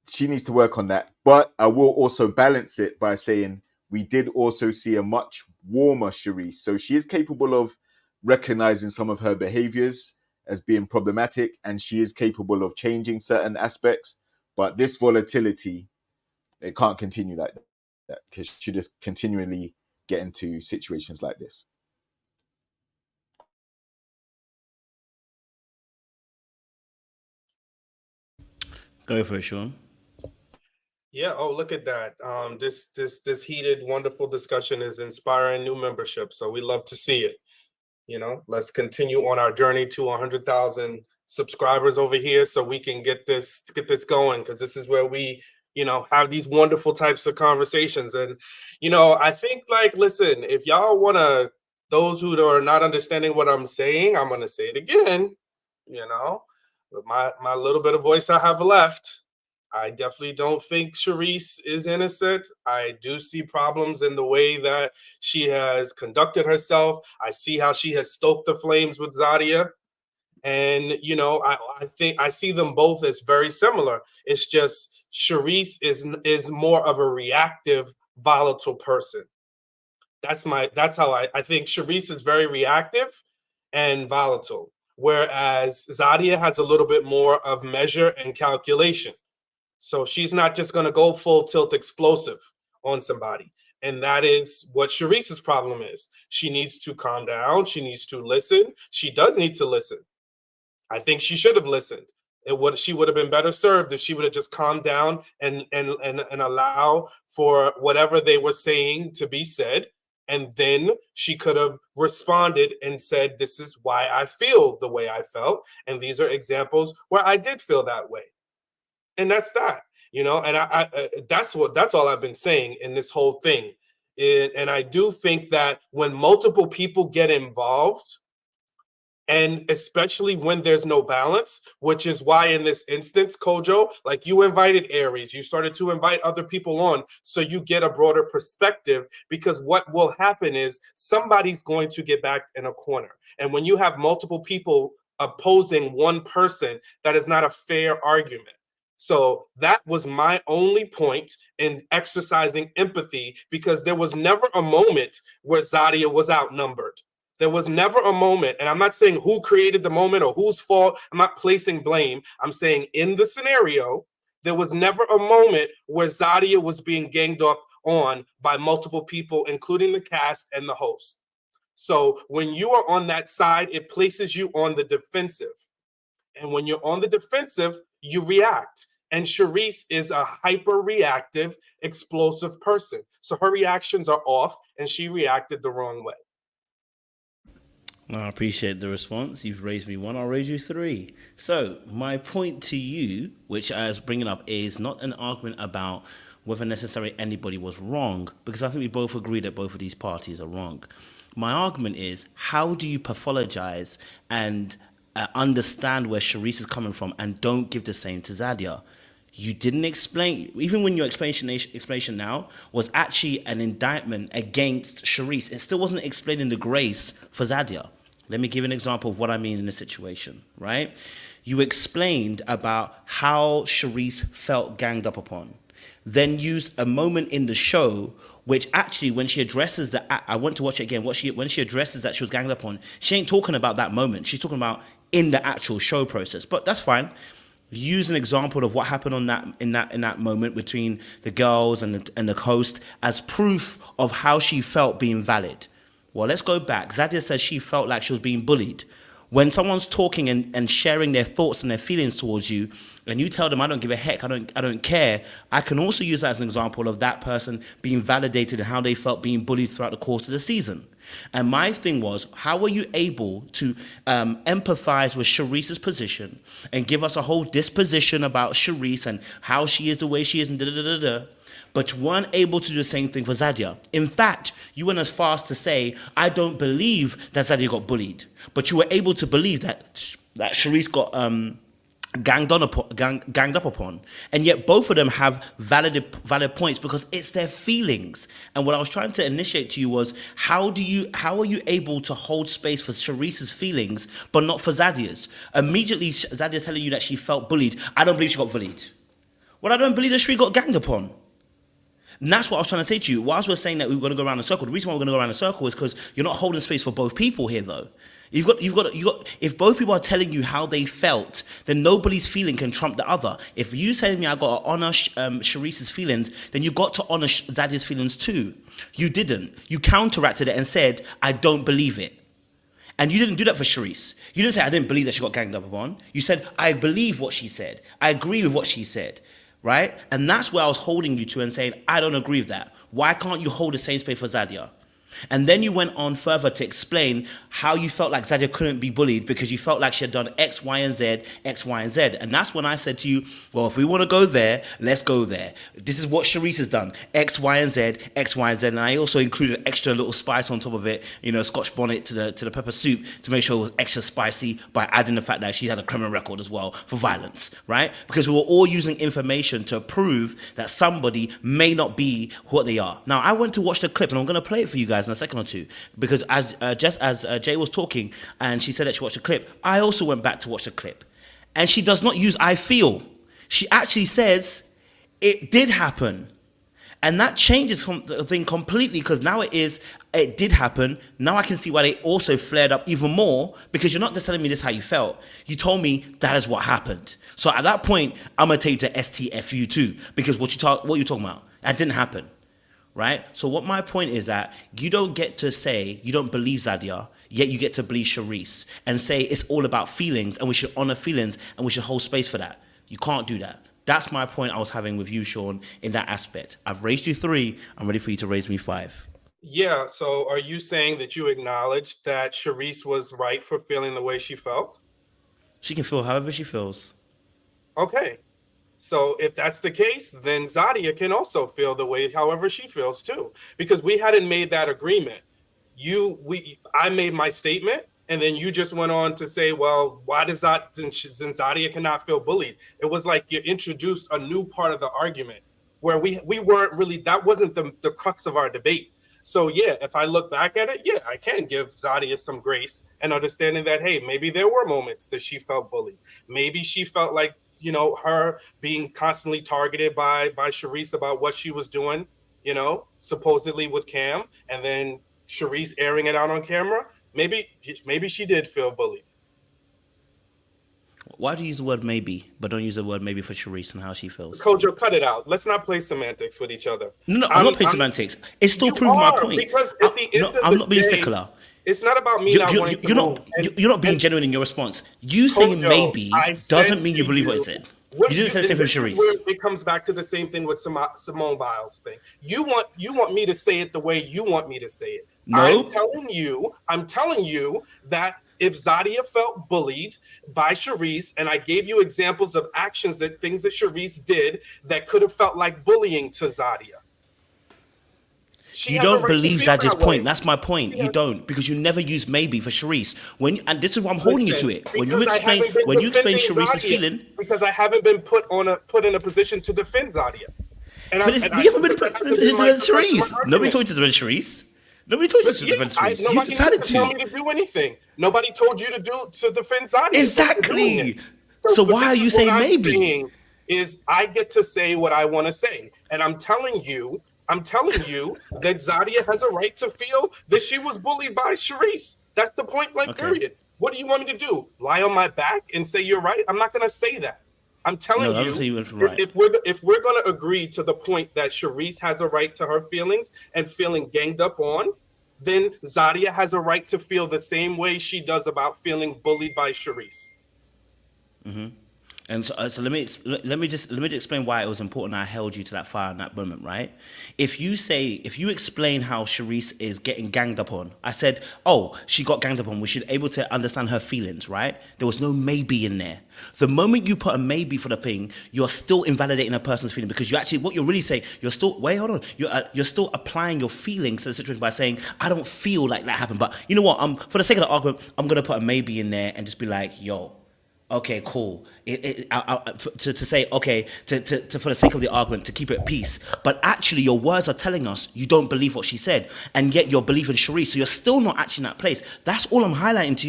she needs to work on that. But I will also balance it by saying we did also see a much warmer Sharice. So she is capable of recognizing some of her behaviors as being problematic, and she is capable of changing certain aspects. But this volatility, it can't continue like that, because she just continually get into situations like this. Go for it, Sean. Yeah. Oh, look at that. This heated, wonderful discussion is inspiring new membership. So we love to see it. Let's continue on our journey to 100,000 subscribers over here, so we can get this going, because this is where we, have these wonderful types of conversations. And, I think, like, listen, if y'all want to, those who are not understanding what I'm saying, I'm going to say it again, with my little bit of voice I have left. I definitely don't think Sharice is innocent. I do see problems in the way that she has conducted herself. I see how she has stoked the flames with Zadia. And, I think I see them both as very similar. It's just Sharice is more of a reactive, volatile person. That's how I think Sharice is very reactive and volatile, whereas Zadia has a little bit more of measure and calculation. So she's not just going to go full tilt explosive on somebody. And that is what Sharice's problem is. She needs to calm down. She needs to listen. She does need to listen. I think she should have listened. She would have been better served if she would have just calmed down and allow for whatever they were saying to be said. And then she could have responded and said, this is why I feel the way I felt. And these are examples where I did feel that way. And that's that, and I that's all I've been saying in this whole thing. And I do think that when multiple people get involved, and especially when there's no balance, which is why in this instance, Kojo, like, you invited Aries, you started to invite other people on, so you get a broader perspective, because what will happen is somebody's going to get back in a corner. And when you have multiple people opposing one person, that is not a fair argument. So that was my only point in exercising empathy, because there was never a moment where Zadia was outnumbered. There was never a moment, and I'm not saying who created the moment or whose fault. I'm not placing blame. I'm saying in the scenario, there was never a moment where Zadia was being ganged up on by multiple people, including the cast and the host. So when you are on that side, it places you on the defensive. And when you're on the defensive, you react. And Sharice is a hyper-reactive, explosive person. So her reactions are off, and she reacted the wrong way. No, I appreciate the response. You've raised me one, I'll raise you three. So, my point to you, which I was bringing up, is not an argument about whether necessarily anybody was wrong, because I think we both agree that both of these parties are wrong. My argument is, how do you pathologize and understand where Sharice is coming from and don't give the same to Zadia? You didn't explain, even when your explanation now was actually an indictment against Sharice. It still wasn't explaining the grace for Zadia. Let me give you an example of what I mean in this situation, right? You explained about how Sharice felt ganged up upon. Then use a moment in the show, which actually, when she addresses that, I want to watch it again. When she addresses that she was ganged up on, she ain't talking about that moment. She's talking about in the actual show process. But that's fine. Use an example of what happened on that moment between the girls and the host as proof of how she felt being valid. Well, let's go back. Zadia says she felt like she was being bullied. When someone's talking and sharing their thoughts and their feelings towards you, and you tell them, I don't give a heck, I don't care, I can also use that as an example of that person being validated and how they felt being bullied throughout the course of the season. And my thing was, how were you able to empathize with Sharice's position and give us a whole disposition about Sharice and how she is the way she is and da-da-da-da-da, but you weren't able to do the same thing for Zadia? In fact, you went as far as to say, I don't believe that Zadia got bullied, but you were able to believe that Sharice got ganged up upon, and yet both of them have valid points because it's their feelings. And what I was trying to initiate to you was, how are you able to hold space for Sharice's feelings but not for Zadia's? Immediately Zadia's telling you that she felt bullied. I don't believe she got bullied. Well, I don't believe that she got ganged upon. And that's what I was trying to say to you. Whilst we're saying that we're going to go around in a circle, the reason why we're going to go around in a circle is because you're not holding space for both people here, though. You've got. If both people are telling you how they felt, then nobody's feeling can trump the other. If you say to me, I got to honor Sharice's feelings, then you got to honor Zadia's feelings too. You didn't. You counteracted it and said, I don't believe it. And you didn't do that for Sharice. You didn't say, I didn't believe that she got ganged up upon. You said, I believe what she said. I agree with what she said. Right? And that's where I was holding you to and saying, I don't agree with that. Why can't you hold the same space for Zadia? And then you went on further to explain how you felt like Zadia couldn't be bullied because you felt like she had done X, Y, and Z, X, Y, and Z. And that's when I said to you, well, if we want to go there, let's go there. This is what Sharice has done, X, Y, and Z, X, Y, and Z. And I also included extra little spice on top of it, Scotch bonnet to the pepper soup to make sure it was extra spicy by adding the fact that she had a criminal record as well for violence, right? Because we were all using information to prove that somebody may not be what they are. Now, I went to watch the clip, and I'm going to play it for you guys in a second or two, because just as Jay was talking and she said that she watched the clip, I also went back to watch the clip, and she does not use I feel. She actually says it did happen, and that changes the thing completely, because now it did happen. Now I can see why they also flared up even more, because you're not just telling me this how you felt, you told me that is what happened. So at that point, I'm gonna take you to STFU too, because what you're talking about, that didn't happen. Right? So what my point is that you don't get to say you don't believe Zadia, yet you get to believe Sharice and say it's all about feelings and we should honor feelings and we should hold space for that. You can't do that. That's my point I was having with you, Sean, in that aspect. I've raised you 3. I'm ready for you to raise me 5. Yeah, so are you saying that you acknowledge that Sharice was right for feeling the way she felt? She can feel however she feels. Okay. So if that's the case, then Zadia can also feel the way however she feels too, because we hadn't made that agreement. I made my statement, and then you just went on to say, well, why does that, since Zadia cannot feel bullied? It was like you introduced a new part of the argument where we weren't really, that wasn't the crux of our debate. So yeah, if I look back at it, yeah, I can give Zadia some grace and understanding that, hey, maybe there were moments that she felt bullied. Maybe she felt like, her being constantly targeted by Sharice about what she was doing, supposedly with Cam, and then Sharice airing it out on camera. Maybe she did feel bullied. Why do you use the word maybe, but don't use the word maybe for Sharice and how she feels? Kojo, cut it out. Let's not play semantics with each other. No, I'm not playing semantics. It's still proving my point. Because at the end of I'm the not being day, stickler. It's not about me not wanting to move. You're not being genuine in your response. You saying Kojo, maybe doesn't mean you believe what I said. You didn't say the same for Sharice. It comes back to the same thing with Simone Biles thing. You want me to say it the way you want me to say it. No. I'm telling you that if Zadia felt bullied by Sharice, and I gave you examples of actions that things that Sharice did that could have felt like bullying to Zadia. You don't believe Zadia's point. That's my point. You don't, because you never use maybe for Sharice. And this is why I'm holding you to it. When you explain Sharice's feeling, because I haven't been put in a position to defend Zadia. You haven't been put in a position to defend Sharice. Nobody told you to defend Sharice. Nobody told you to defend Sharice. You decided to. Nobody told me to do anything. Nobody told you to defend Zadia. Exactly. So why are you saying maybe? Is I get to say what I want to say, and I'm telling you that Zadia has a right to feel that she was bullied by Sharice. That's the point blank period. What do you want me to do? Lie on my back and say you're right? I'm not going to say that. I'm telling if we're going to agree to the point that Sharice has a right to her feelings and feeling ganged up on, then Zadia has a right to feel the same way she does about feeling bullied by Sharice. Mm-hmm. And so let me just explain why it was important I held you to that fire in that moment, right? If you explain how Sharice is getting ganged up on, I said, oh, she got ganged up on, we should be able to understand her feelings, right? There was no maybe in there. The moment you put a maybe for the thing, you're still invalidating a person's feeling, because you actually, what you're really saying, you're still applying your feelings to the situation by saying, I don't feel like that happened, but you know what, for the sake of the argument, I'm going to put a maybe in there and just be like, yo, okay, cool. To say, okay, to for the sake of the argument, to keep it at peace. But actually, your words are telling us you don't believe what she said, and yet you're believing Sharice. So you're still not actually in that place. That's all I'm highlighting to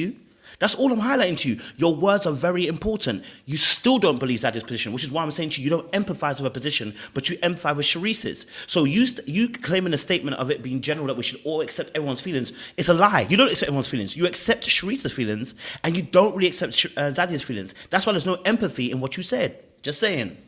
you. Your words are very important. You still don't believe Zadia's position, which is why I'm saying to you, you don't empathize with her position, but you empathize with Sharice's. So you claiming a statement of it being general that we should all accept everyone's feelings, it's a lie. You don't accept everyone's feelings. You accept Sharice's feelings, and you don't really accept Zadia's feelings. That's why there's no empathy in what you said. Just saying.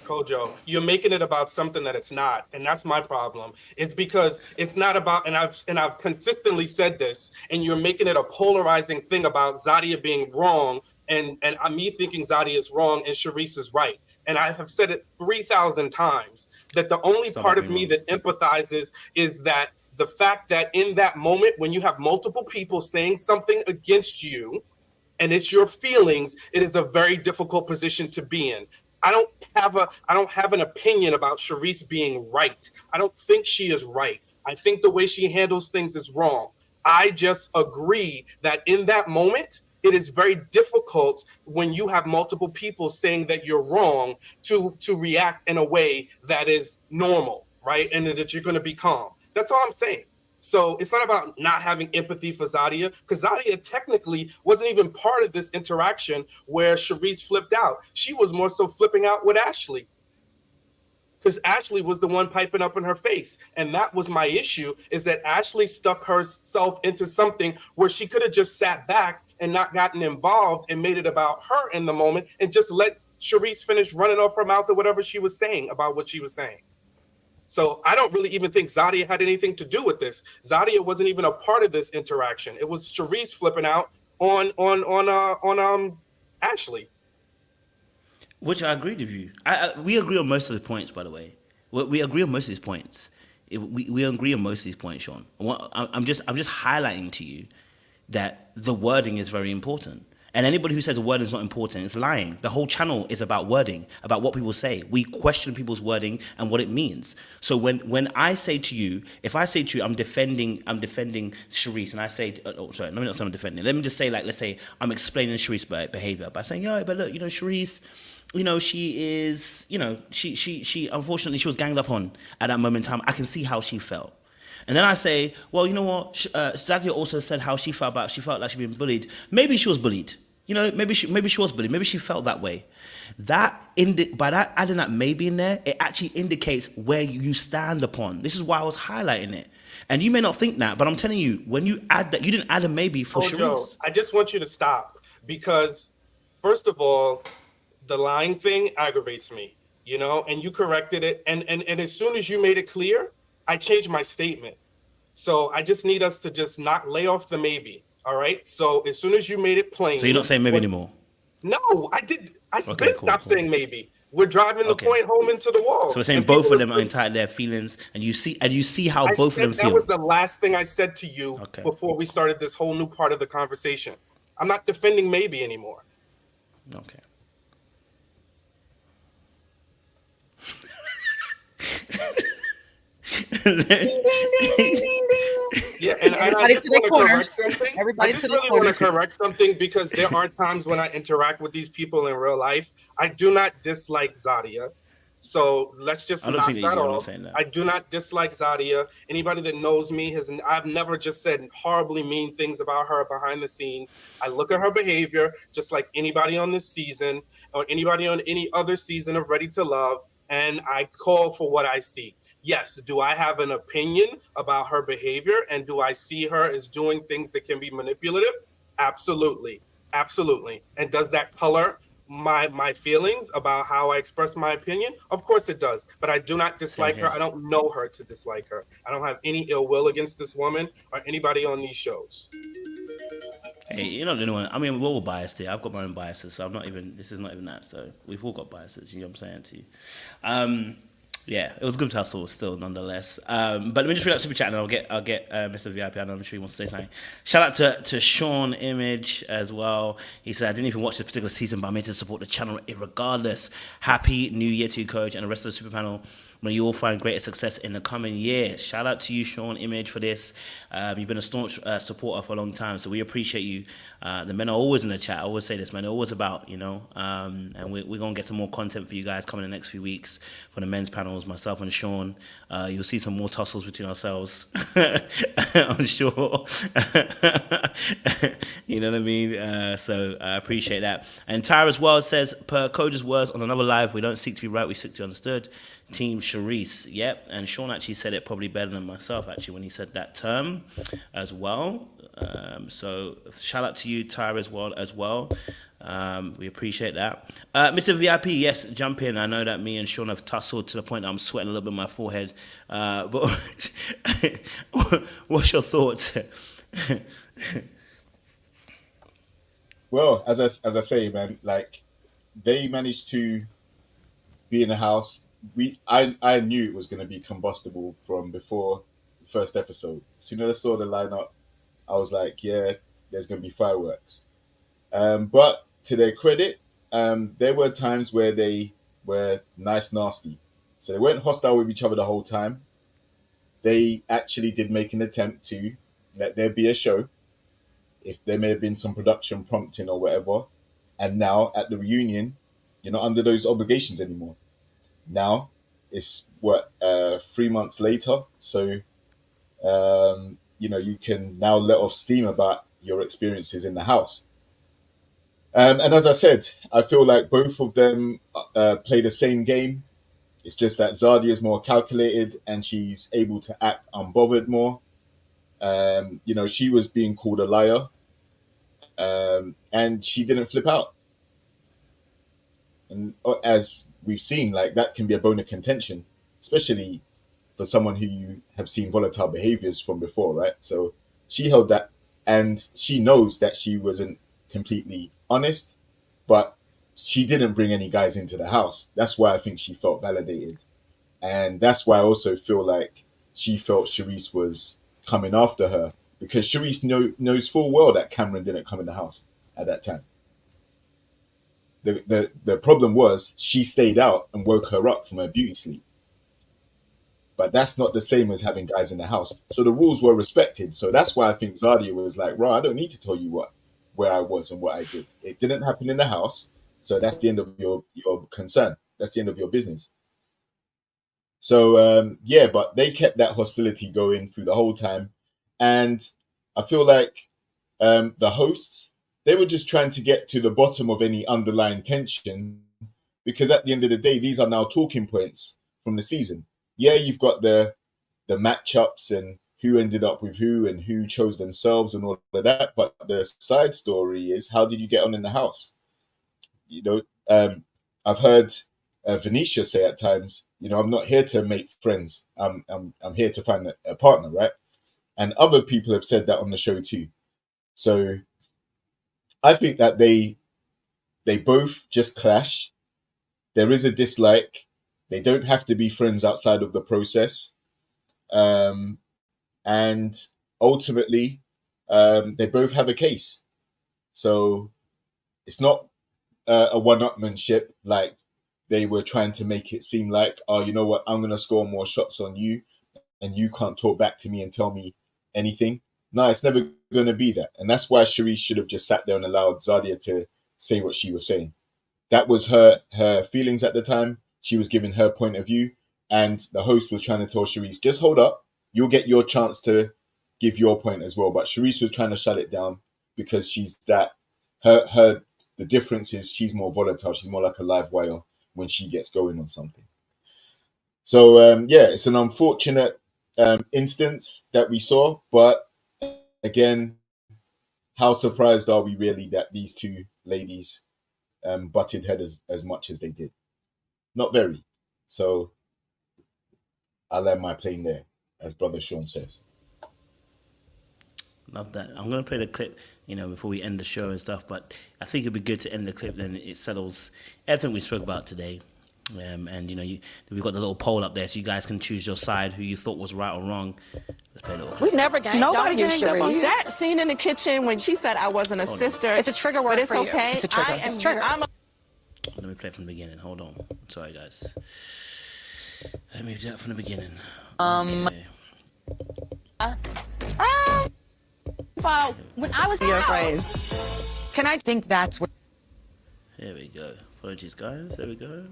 Kojo, you're making it about something that it's not, and that's my problem. It's because it's not about, and I've consistently said this, and you're making it a polarizing thing about Zadia being wrong, and me thinking Zadia is wrong and Sharice is right. And I have said it 3,000 times that the only part of me that empathizes is that the fact that in that moment when you have multiple people saying something against you, and it's your feelings, it is a very difficult position to be in. I don't have an opinion about Sharice being right. I don't think she is right. I think the way she handles things is wrong. I just agree that in that moment, it is very difficult when you have multiple people saying that you're wrong to react in a way that is normal, right? And that you're going to be calm. That's all I'm saying. So it's not about not having empathy for Zadia, because Zadia technically wasn't even part of this interaction where Sharice flipped out. She was more so flipping out with Ashley, because Ashley was the one piping up in her face. And that was my issue, is that Ashley stuck herself into something where she could have just sat back and not gotten involved and made it about her in the moment and just let Sharice finish running off her mouth or whatever she was saying about what she was saying. So I don't really even think Zadia had anything to do with this. Zadia wasn't even a part of this interaction. It was Sharice flipping out on Ashley. Which I agreed with you. We agree on most of the points, by the way. We agree on most of these points. We agree on most of these points, Sean. I'm just highlighting to you that the wording is very important. And anybody who says a word is not important is lying. The whole channel is about wording, about what people say. We question people's wording and what it means. So when I say to you, if I say to you, I'm defending Sharice, and I say, let me not say I'm defending. Let me just say, let's say I'm explaining Sharice's behavior by saying, but look, Sharice, she is, she unfortunately she was ganged up on at that moment in time. I can see how she felt. And then I say, well, you know what? Zadia also said how she felt like she'd been bullied. Maybe she was bullied. Maybe she was bullied. Maybe she felt that way. By that adding that maybe in there, it actually indicates where you stand upon. This is why I was highlighting it. And you may not think that, but I'm telling you, when you add that, you didn't add a maybe for Sharice. I just want you to stop, because first of all, the lying thing aggravates me, and you corrected it. And as soon as you made it clear, I changed my statement. So I just need us to just not lay off the maybe. All right. So as soon as you made it plain. So you're not saying maybe anymore? No, I did. I stopped saying maybe. We're driving the Okay. point home into the wall. So we're saying And both people of them are still- entitled to their feelings, and you see how I both of them said that feel. was the last thing I said to you Okay. before we started this whole new part of the conversation. I'm not defending maybe anymore. Okay. Yeah, and I Everybody just to their want to correct corners. something. Everybody I just to their really want to corners. correct something because there are times when I interact with these people in real life. I do not dislike Zadia. So let's just I don't knock think that you that do. I'm not off. saying that. I do not dislike Zadia. Anybody that knows me I've never just said horribly mean things about her behind the scenes. I look at her behavior just like anybody on this season or anybody on any other season of Ready to Love, and I call for what I see. Yes, do I have an opinion about her behavior and do I see her as doing things that can be manipulative? Absolutely. Absolutely. And does that color my feelings about how I express my opinion? Of course it does. But I do not dislike her. I don't know her to dislike her. I don't have any ill will against this woman or anybody on these shows. Hey, you're not the only one. I mean, we're all biased here. I've got my own biases, so I'm not even. This is not even that. So we've all got biases. You know what I'm saying to you? Yeah, it was good tussle still, nonetheless. But let me just read out super chat, and I'll get Mr. VIP. I know I'm sure he wants to say something. Shout out to Sean Image as well. He said, I didn't even watch this particular season, but I made to support the channel regardless. Happy New Year to you, Coach, and the rest of the super panel. May you all find greater success in the coming year. Shout out to you, Sean Image, for this. You've been a staunch supporter for a long time, so we appreciate you. The men are always in the chat. I always say this, man. They're always about, and we're going to get some more content for you guys coming in the next few weeks for the men's panels, myself and Sean. You'll see some more tussles between ourselves, I'm sure. You know what I mean? So I appreciate that. And Tyra as well says, per Coda's words on another live, we don't seek to be right, we seek to be understood. Team Charisse, yep. And Sean actually said it probably better than myself, actually, when he said that term as well. So shout out to you, Tyra, as well. We appreciate that. Mr. VIP, yes, jump in. I know that me and Sean have tussled to the point that I'm sweating a little bit on my forehead. But what's your thoughts? Well, as I say, man, like they managed to be in the house. I knew it was going to be combustible from before the first episode. As soon as I saw the lineup, I was like, yeah, there's going to be fireworks. But to their credit, there were times where they were nice, nasty. So they weren't hostile with each other the whole time. They actually did make an attempt to let there be a show, if there may have been some production prompting or whatever. And now at the reunion, you're not under those obligations anymore. Now it's 3 months later, so you can now let off steam about your experiences in the house. And as I said, I feel like both of them play the same game. It's just that Zadia is more calculated and she's able to act unbothered more. She was being called a liar, and she didn't flip out. And as we've seen, like that can be a bone of contention, especially for someone who you have seen volatile behaviors from before, right? So she held that, and she knows that she wasn't completely honest, but she didn't bring any guys into the house. That's why I think she felt validated. And that's why I also feel like she felt Charisse was coming after her, because Charisse knows full well that Cameron didn't come in the house at that time. The problem was she stayed out and woke her up from her beauty sleep. But that's not the same as having guys in the house. So the rules were respected. So that's why I think Zadia was like, right, I don't need to tell you where I was and what I did. It didn't happen in the house. So that's the end of your concern. That's the end of your business. So, but they kept that hostility going through the whole time. And I feel like the hosts, they were just trying to get to the bottom of any underlying tension, because at the end of the day, these are now talking points from the season. Yeah, you've got the matchups and who ended up with who and who chose themselves and all of that. But the side story is, how did you get on in the house? I've heard Venetia say at times, I'm not here to make friends. I'm here to find a partner, right? And other people have said that on the show too. So I think that they both just clash. there is a dislike. They don't have to be friends outside of the process. And ultimately, they both have a case. So it's not a one-upmanship like they were trying to make it seem like, oh, you know what, I'm going to score more shots on you and you can't talk back to me and tell me anything. No, it's never going to be that. And that's why Sharice should have just sat there and allowed Zadia to say what she was saying. That was her feelings at the time. She was giving her point of view. And the host was trying to tell Sharice, just hold up. You'll get your chance to give your point as well. But Sharice was trying to shut it down because she's that. The difference is she's more volatile. She's more like a live wire when she gets going on something. So, it's an unfortunate instance that we saw. But again, how surprised are we really that these two ladies butted heads as much as they did? Not very. So I'll land my plane there, as Brother Sean says. Love that. I'm going to play the clip, before we end the show and stuff, but I think it'd be good to end the clip, then it settles everything we spoke about today. And, we've got the little poll up there, so you guys can choose your side, who you thought was right or wrong. Let's play a little clip. We never ganged Nobody on you, ganged up on Sharice. you. That scene in the kitchen when she said I wasn't a sister. It's a trigger word but it's for you. okay. It's a trigger. It's a trigger. Let me play it from the beginning. Hold on. Sorry, guys. Let me do that from the beginning. Okay. When I was Your phrase. can I think that's where Here we go. Apologies, guys. There we go.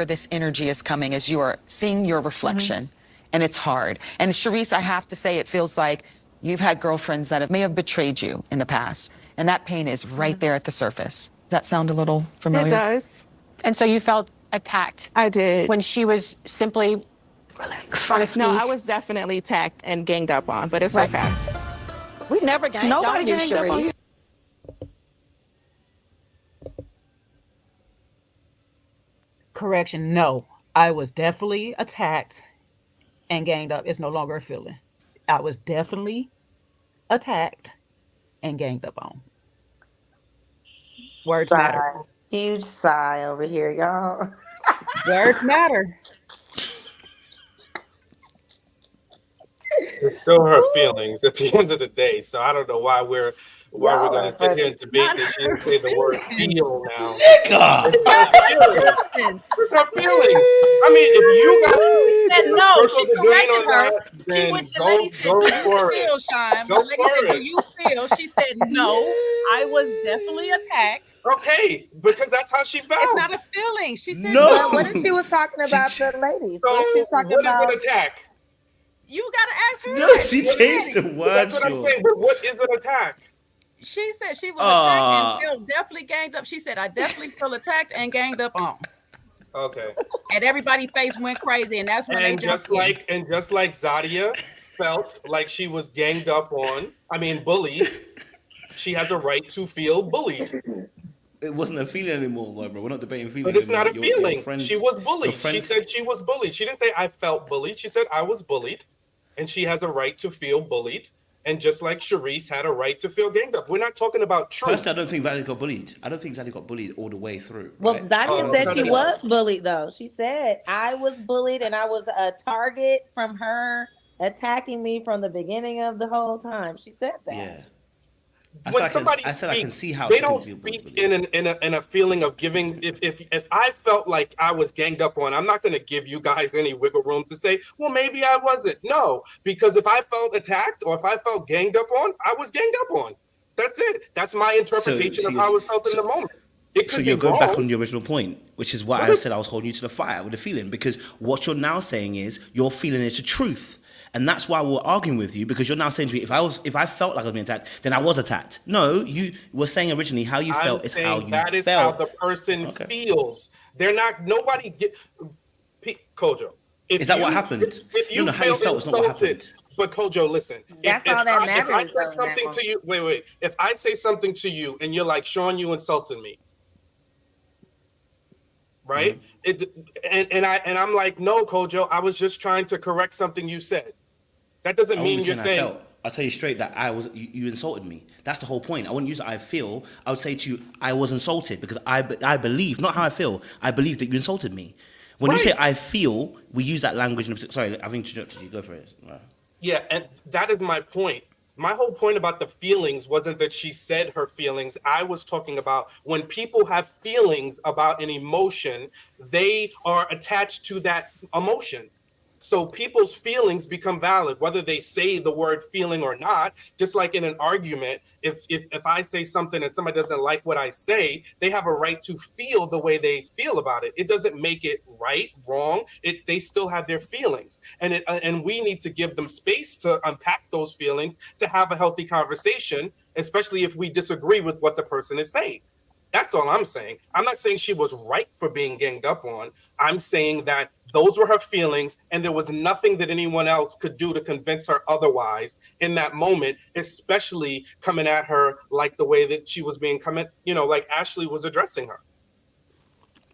this energy is coming as you are seeing your reflection, and it's hard. And Sharice, I have to say, it feels like you've had girlfriends that may have betrayed you in the past, and that pain is right there at the surface. Does that sound a little familiar? It does. And so you felt attacked I did. when she was simply trying to speak. No, I was definitely attacked and ganged up on, but it's Right. okay. We never ganged Nobody on you, ganged up on Sharice. you. Correction, no. I was definitely attacked and ganged up. It's no longer a feeling. I was definitely attacked and ganged up on. Words matter. Sigh. Huge sigh over here, y'all. Words matter. It's still her feelings at the end of the day. So I don't know why we're Y'all going are to sit here and debate Not this. She her didn't say the word feelings. feel now. Nigga! It's her feelings. It's her feelings. I mean, if you guys Said no. circle She the drain corrected on her. that, She then went to the go lady said, "Do you for feel, it. Shine?" Go The lady for said, "Do it. you feel?" She said, "No, I was definitely attacked." Okay, because that's how she felt. It's not a feeling. She said, No. But what if she was talking about the ladies? What if she was So talking what is about? an attack? You gotta ask her. No, she changed the word. That's what I'm saying. But what is an attack? She said she was attacked and felt definitely ganged up. She said, "I definitely feel attacked and ganged up on." Okay. And everybody's face went crazy, and that's when they And jumped just like Zadia felt like she was ganged up on, bullied, she has a right to feel bullied. It wasn't a feeling anymore, bro. We're not debating feelings. But it's not a anymore. Your feeling. friends- She was your bullied. She friends- said she was bullied. She didn't say I felt bullied. She said I was bullied, and she has a right to feel bullied. And just like Sharice had a right to feel ganged up. We're not talking about truth. Personally, I don't think Zadia got bullied. I don't think Zadia got bullied all the way through. Well, Right? Zadia said she Zadia. was bullied, though. She said, I was bullied and I was a target from her attacking me from the beginning of the whole time. She said that. Yeah. When somebody I said I can speaks, see how they she don't can feel speak bullied. in a feeling of giving. If I felt like I was ganged up on, I'm not going to give you guys any wiggle room to say, well, maybe I wasn't. No, because if I felt attacked or if I felt ganged up on, I was ganged up on. That's it. That's my interpretation of how it felt in the moment. It So could you're be going wrong. back on the original point, which is why What I is- said I was holding you to the fire with a feeling, because what you're now saying is your feeling is the truth. And that's why we're arguing with you, because you're now saying to me, if I felt like I was being attacked, then I was attacked. No, you were saying originally how you felt I'm is saying how you that is felt. how the person Okay. feels. They're not. Nobody get. Kojo. If Is that what you- happened? If you No, how you felt is not what insulted- happened. But Kojo, listen. That's all that matters, If I though, said in something that to you, wait. If I say something to you and you're like, Sean, you insulted me, right? Mm-hmm. I'm like, no, Kojo, I was just trying to correct something you said. That doesn't I mean wasn't you're saying I saying. felt. I'll tell you straight that you insulted me. That's the whole point. I wouldn't use I feel. I would say to you, I was insulted because I believe, not how I feel, I believe that you insulted me. When you say Right. I feel, we use that language. Sorry, I've interrupted you. Go for it. Yeah, and that is my point. My whole point about the feelings wasn't that she said her feelings. I was talking about when people have feelings about an emotion, they are attached to that emotion. So people's feelings become valid, whether they say the word feeling or not. Just like in an argument, if I say something and somebody doesn't like what I say, they have a right to feel the way they feel about it. It doesn't make it right, wrong. They still have their feelings, and we need to give them space to unpack those feelings to have a healthy conversation, especially if we disagree with what the person is saying. That's all I'm saying. I'm not saying she was right for being ganged up on. I'm saying that those were her feelings, and there was nothing that anyone else could do to convince her otherwise in that moment, especially coming at her like the way that she was being like Ashley was addressing her.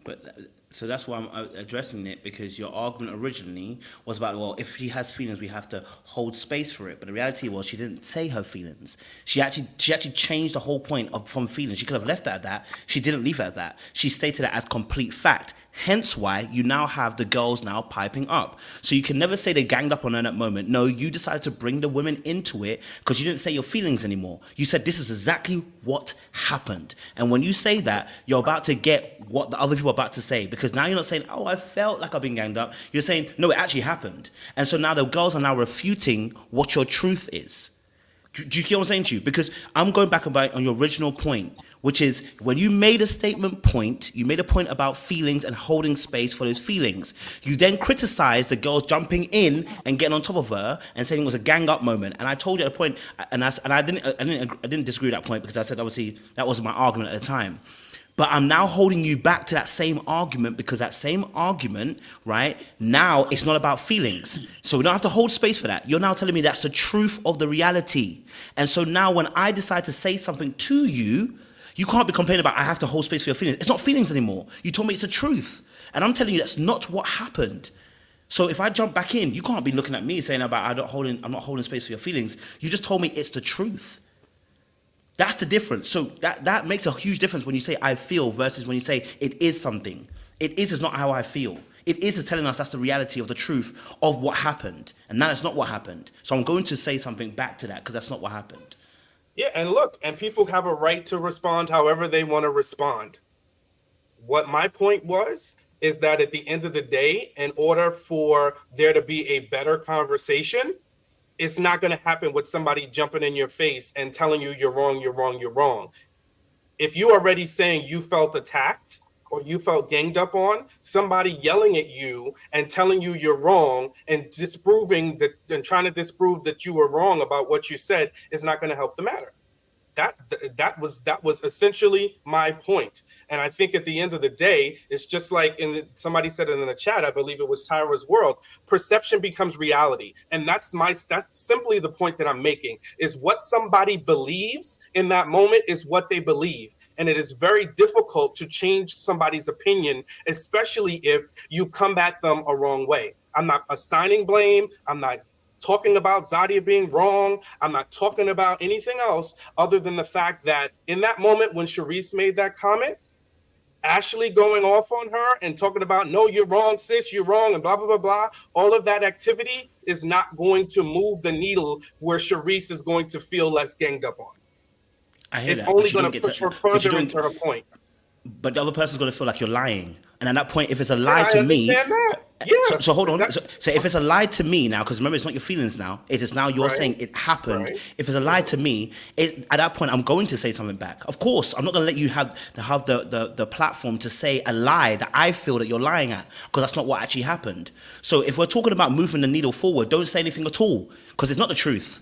But so that's why I'm addressing it, because your argument originally was about, well, if she has feelings, we have to hold space for it. But the reality was she didn't say her feelings. She actually changed the whole point from feelings. She could have left it at that. She didn't leave it at that. She stated it as complete fact. Hence why you now have the girls now piping up. So you can never say they ganged up on her in that moment. No, you decided to bring the women into it because you didn't say your feelings anymore. You said this is exactly what happened. And when you say that, you're about to get what the other people are about to say, because now you're not saying, oh, I felt like I've been ganged up. You're saying, no, it actually happened. And so now the girls are now refuting what your truth is. Do you get what I'm saying to you? Because I'm going back on your original point, which is when you made a statement point, you made a point about feelings and holding space for those feelings. You then criticized the girls jumping in and getting on top of her and saying it was a gang up moment. And I told you at a point, and I didn't disagree with that point, because I said obviously that was my argument at the time. But I'm now holding you back to that same argument, because that same argument, right, now it's not about feelings. So we don't have to hold space for that. You're now telling me that's the truth of the reality. And so now when I decide to say something to you, you can't be complaining about I have to hold space for your feelings. It's not feelings anymore. You told me it's the truth. And I'm telling you that's not what happened. So if I jump back in, you can't be looking at me saying about I'm not holding space for your feelings. You just told me it's the truth. That's the difference. So that makes a huge difference when you say I feel versus when you say it is something. It is not how I feel. It is telling us that's the reality of the truth of what happened. And that is not what happened. So I'm going to say something back to that, because that's not what happened. Yeah, and look, and people have a right to respond however they want to respond. What my point was is that at the end of the day, in order for there to be a better conversation, it's not going to happen with somebody jumping in your face and telling you you're wrong, you're wrong, you're wrong. If you're already saying you felt attacked or you felt ganged up on, somebody yelling at you and telling you you're wrong and disproving that and trying to disprove that you were wrong about what you said is not going to help the matter. That was essentially my point. And I think at the end of the day, it's just like somebody said it in the chat, I believe it was Tyra's World, perception becomes reality. And that's simply the point that I'm making, is what somebody believes in that moment is what they believe. And it is very difficult to change somebody's opinion, especially if you come at them a wrong way. I'm not assigning blame. I'm not talking about Zadia being wrong. I'm not talking about anything else other than the fact that in that moment when Sharice made that comment, Ashley going off on her and talking about, no, you're wrong, sis, you're wrong, and blah, blah, blah, blah. All of that activity is not going to move the needle where Sharice is going to feel less ganged up on. I hear it's that, only going to push her further into her point. But the other person's going to feel like you're lying. And at that point, if it's a lie to me... Yeah. So hold on. So if it's a lie to me now, because remember, it's not your feelings now. It is now you're saying it happened. Right. If it's a lie to me, at that point, I'm going to say something back. Of course, I'm not going to let you have the platform to say a lie that I feel that you're lying at, because that's not what actually happened. So if we're talking about moving the needle forward, don't say anything at all, because it's not the truth,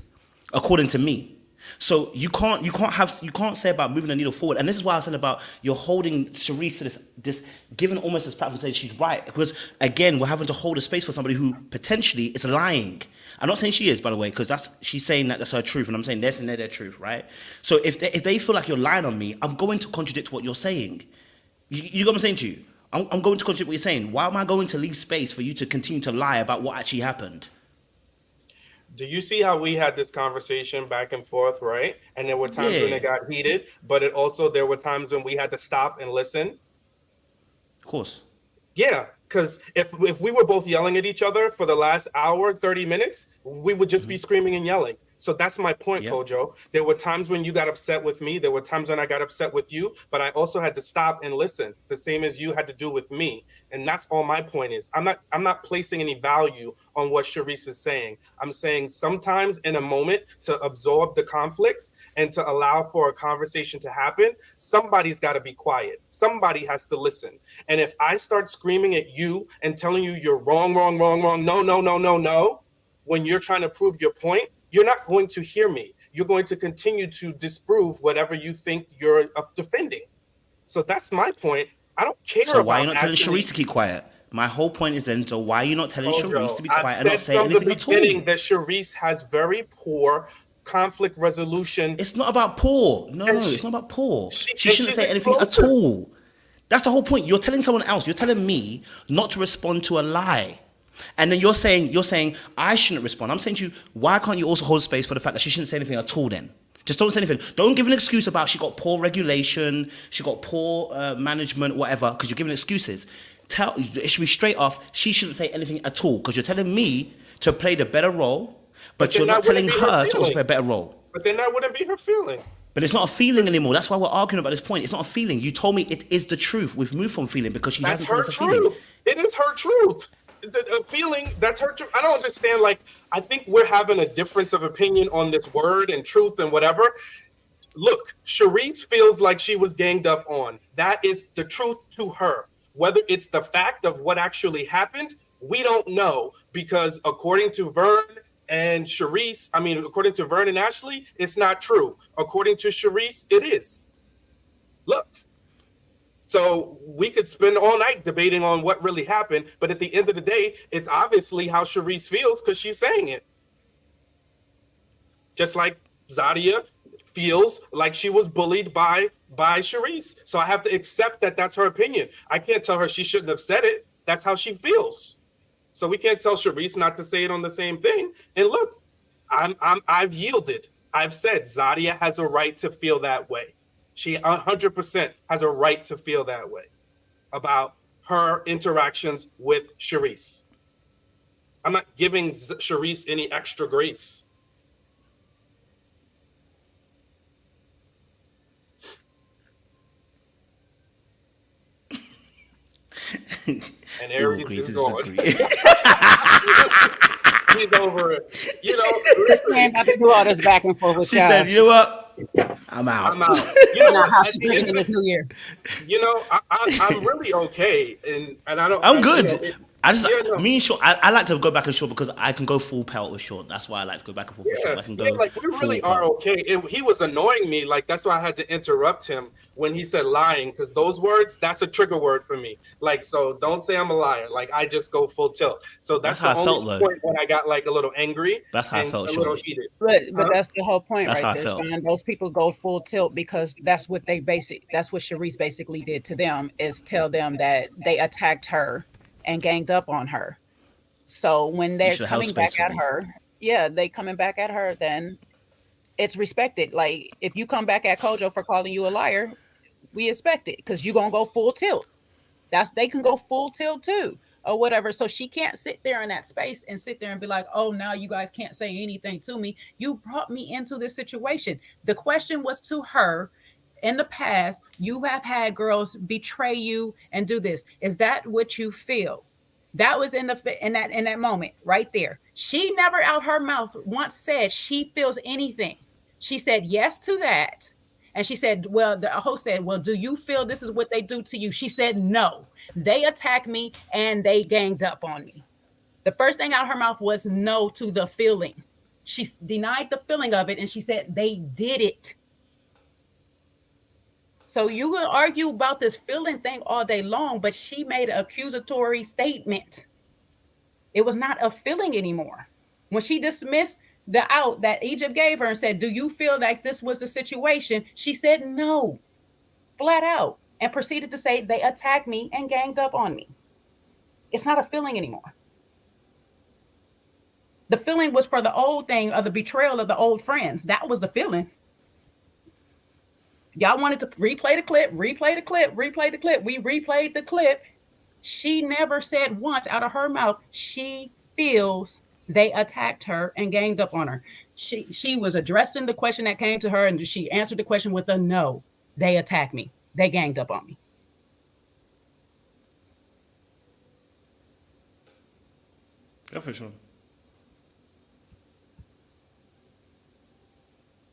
according to me. So you can't say about moving the needle forward. And this is why I said about you're holding Sharice to this giving almost this platform saying she's right. Because again, we're having to hold a space for somebody who potentially is lying. I'm not saying she is, by the way, because she's saying that's her truth, and I'm saying they're saying their truth, right? So if they feel like you're lying on me, I'm going to contradict what you're saying. You know what I'm saying to you? I'm going to contradict what you're saying. Why am I going to leave space for you to continue to lie about what actually happened? do you see how we had this conversation back and forth, right? And there were times when it Yeah. got heated, but there were times when we had to stop and listen. Of course. Yeah, because if we were both yelling at each other for the last hour, 30 minutes, we would just be screaming and yelling. So that's my point, Yep. Kojo. There were times when you got upset with me. There were times when I got upset with you, but I also had to stop and listen, the same as you had to do with me. And that's all my point is. I'm not placing any value on what Sharice is saying. I'm saying sometimes in a moment to absorb the conflict and to allow for a conversation to happen, somebody's got to be quiet. Somebody has to listen. And if I start screaming at you and telling you you're wrong, no, when you're trying to prove your point, you're not going to hear me. You're going to continue to disprove whatever you think you're defending. So that's my point. I don't care So about why are you not telling actually. Sharice to keep quiet? My whole point is then, so why are you not telling Sharice to be I've quiet and not said say from the anything at all? beginning that Sharice has very poor conflict resolution. It's not about poor. No, And it's not about poor. she- She and shouldn't she's say anything at explosive. all. That's the whole point. You're telling someone else. You're telling me not to respond to a lie. And then you're saying I shouldn't respond. I'm saying to you, why can't you also hold space for the fact that she shouldn't say anything at all then? Just don't say anything. Don't give an excuse about she got poor regulation, she got poor management, whatever, because you're giving excuses. It should be straight off. She shouldn't say anything at all because you're telling me to play the better role, but then you're not that wouldn't telling be her her to also feeling. play a better role. But then that wouldn't be her feeling. But it's not a feeling anymore. That's why we're arguing about this point. It's not a feeling. You told me it is the truth. We've moved from feeling because she That's hasn't said her it's a feeling. truth. It is her truth. The feeling, that's her truth. I don't understand. Like, I think we're having a difference of opinion on this word and truth and whatever. Look, Sharice feels like she was ganged up on. That is the truth to her. Whether it's the fact of what actually happened, we don't know, because according to Vern and Sharice, according to Vern and Ashley, it's not true. According to Sharice, it is. Look. So we could spend all night debating on what really happened, but at the end of the day, it's obviously how Sharice feels because she's saying it. Just like Zadia feels like she was bullied by Sharice. So I have to accept that that's her opinion. I can't tell her she shouldn't have said it. That's how she feels. So we can't tell Sharice not to say it on the same thing. And look, I've yielded. I've said Zadia has a right to feel that way. She 100% has a right to feel that way about her interactions with Sharice. I'm not giving Sharice any extra grace. And Aries is gone. He's over it. I'm about to do all this back and forth with She y'all. said, you know what? I'm out. I'm out. Not how she feeling in this new year. I'm really okay, and I don't. I'm good. Me and Sean, I like to go back and Sean because I can go full pelt with Sean. That's why I like to go back and forth with Sean. I can go like we really full are pelt. okay. He was annoying me, like that's why I had to interrupt him when he said lying, because those words, that's a trigger word for me. Like, so don't say I'm a liar. Like, I just go full tilt. So that's how the I felt, only though. point when I got like a little angry. That's how I and felt, a little Sean. heated. But Huh? that's the whole point That's how I right there, felt. Sean. Those people go full tilt because that's what that's what Sharice basically did to them, is tell them that they attacked her and ganged up on her. So when they're should have held coming back space for at me. her, they coming back at her, then it's respected. Like, if you come back at Kojo for calling you a liar, we expect it because you're gonna go full tilt. They can go full tilt too, or whatever. So she can't sit there in that space and sit there and be like, oh, now you guys can't say anything to me. You brought me into this situation. The question was to her. In the past, you have had girls betray you and do this. Is that what you feel? That was in that moment right there. She never out her mouth once said she feels anything. She said yes to that. And she said, well, the host said, well, do you feel this is what they do to you? She said, no. They attacked me and they ganged up on me. The first thing out of her mouth was no to the feeling. She denied the feeling of it, and she said they did it. So you can argue about this feeling thing all day long, but she made an accusatory statement. It was not a feeling anymore. When she dismissed the out that Egypt gave her and said, do you feel like this was the situation? She said no, flat out, and proceeded to say they attacked me and ganged up on me. It's not a feeling anymore. The feeling was for the old thing of the betrayal of the old friends. That was the feeling. Y'all wanted to replay the clip, replay the clip, replay the clip. We replayed the clip. She never said once out of her mouth she feels they attacked her and ganged up on her. She was addressing the question that came to her, and she answered the question with a no. They attacked me. They ganged up on me. Yeah, for sure.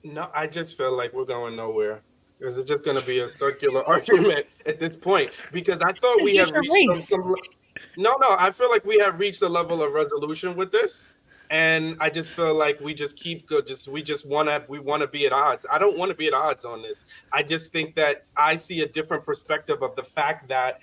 No, I just feel like we're going nowhere. Because it's just going to be a circular argument at this point. Because I thought we had reached some. No, I feel like we have reached a level of resolution with this, and I just feel like we just keep good. We want to be at odds. I don't want to be at odds on this. I just think that I see a different perspective of the fact that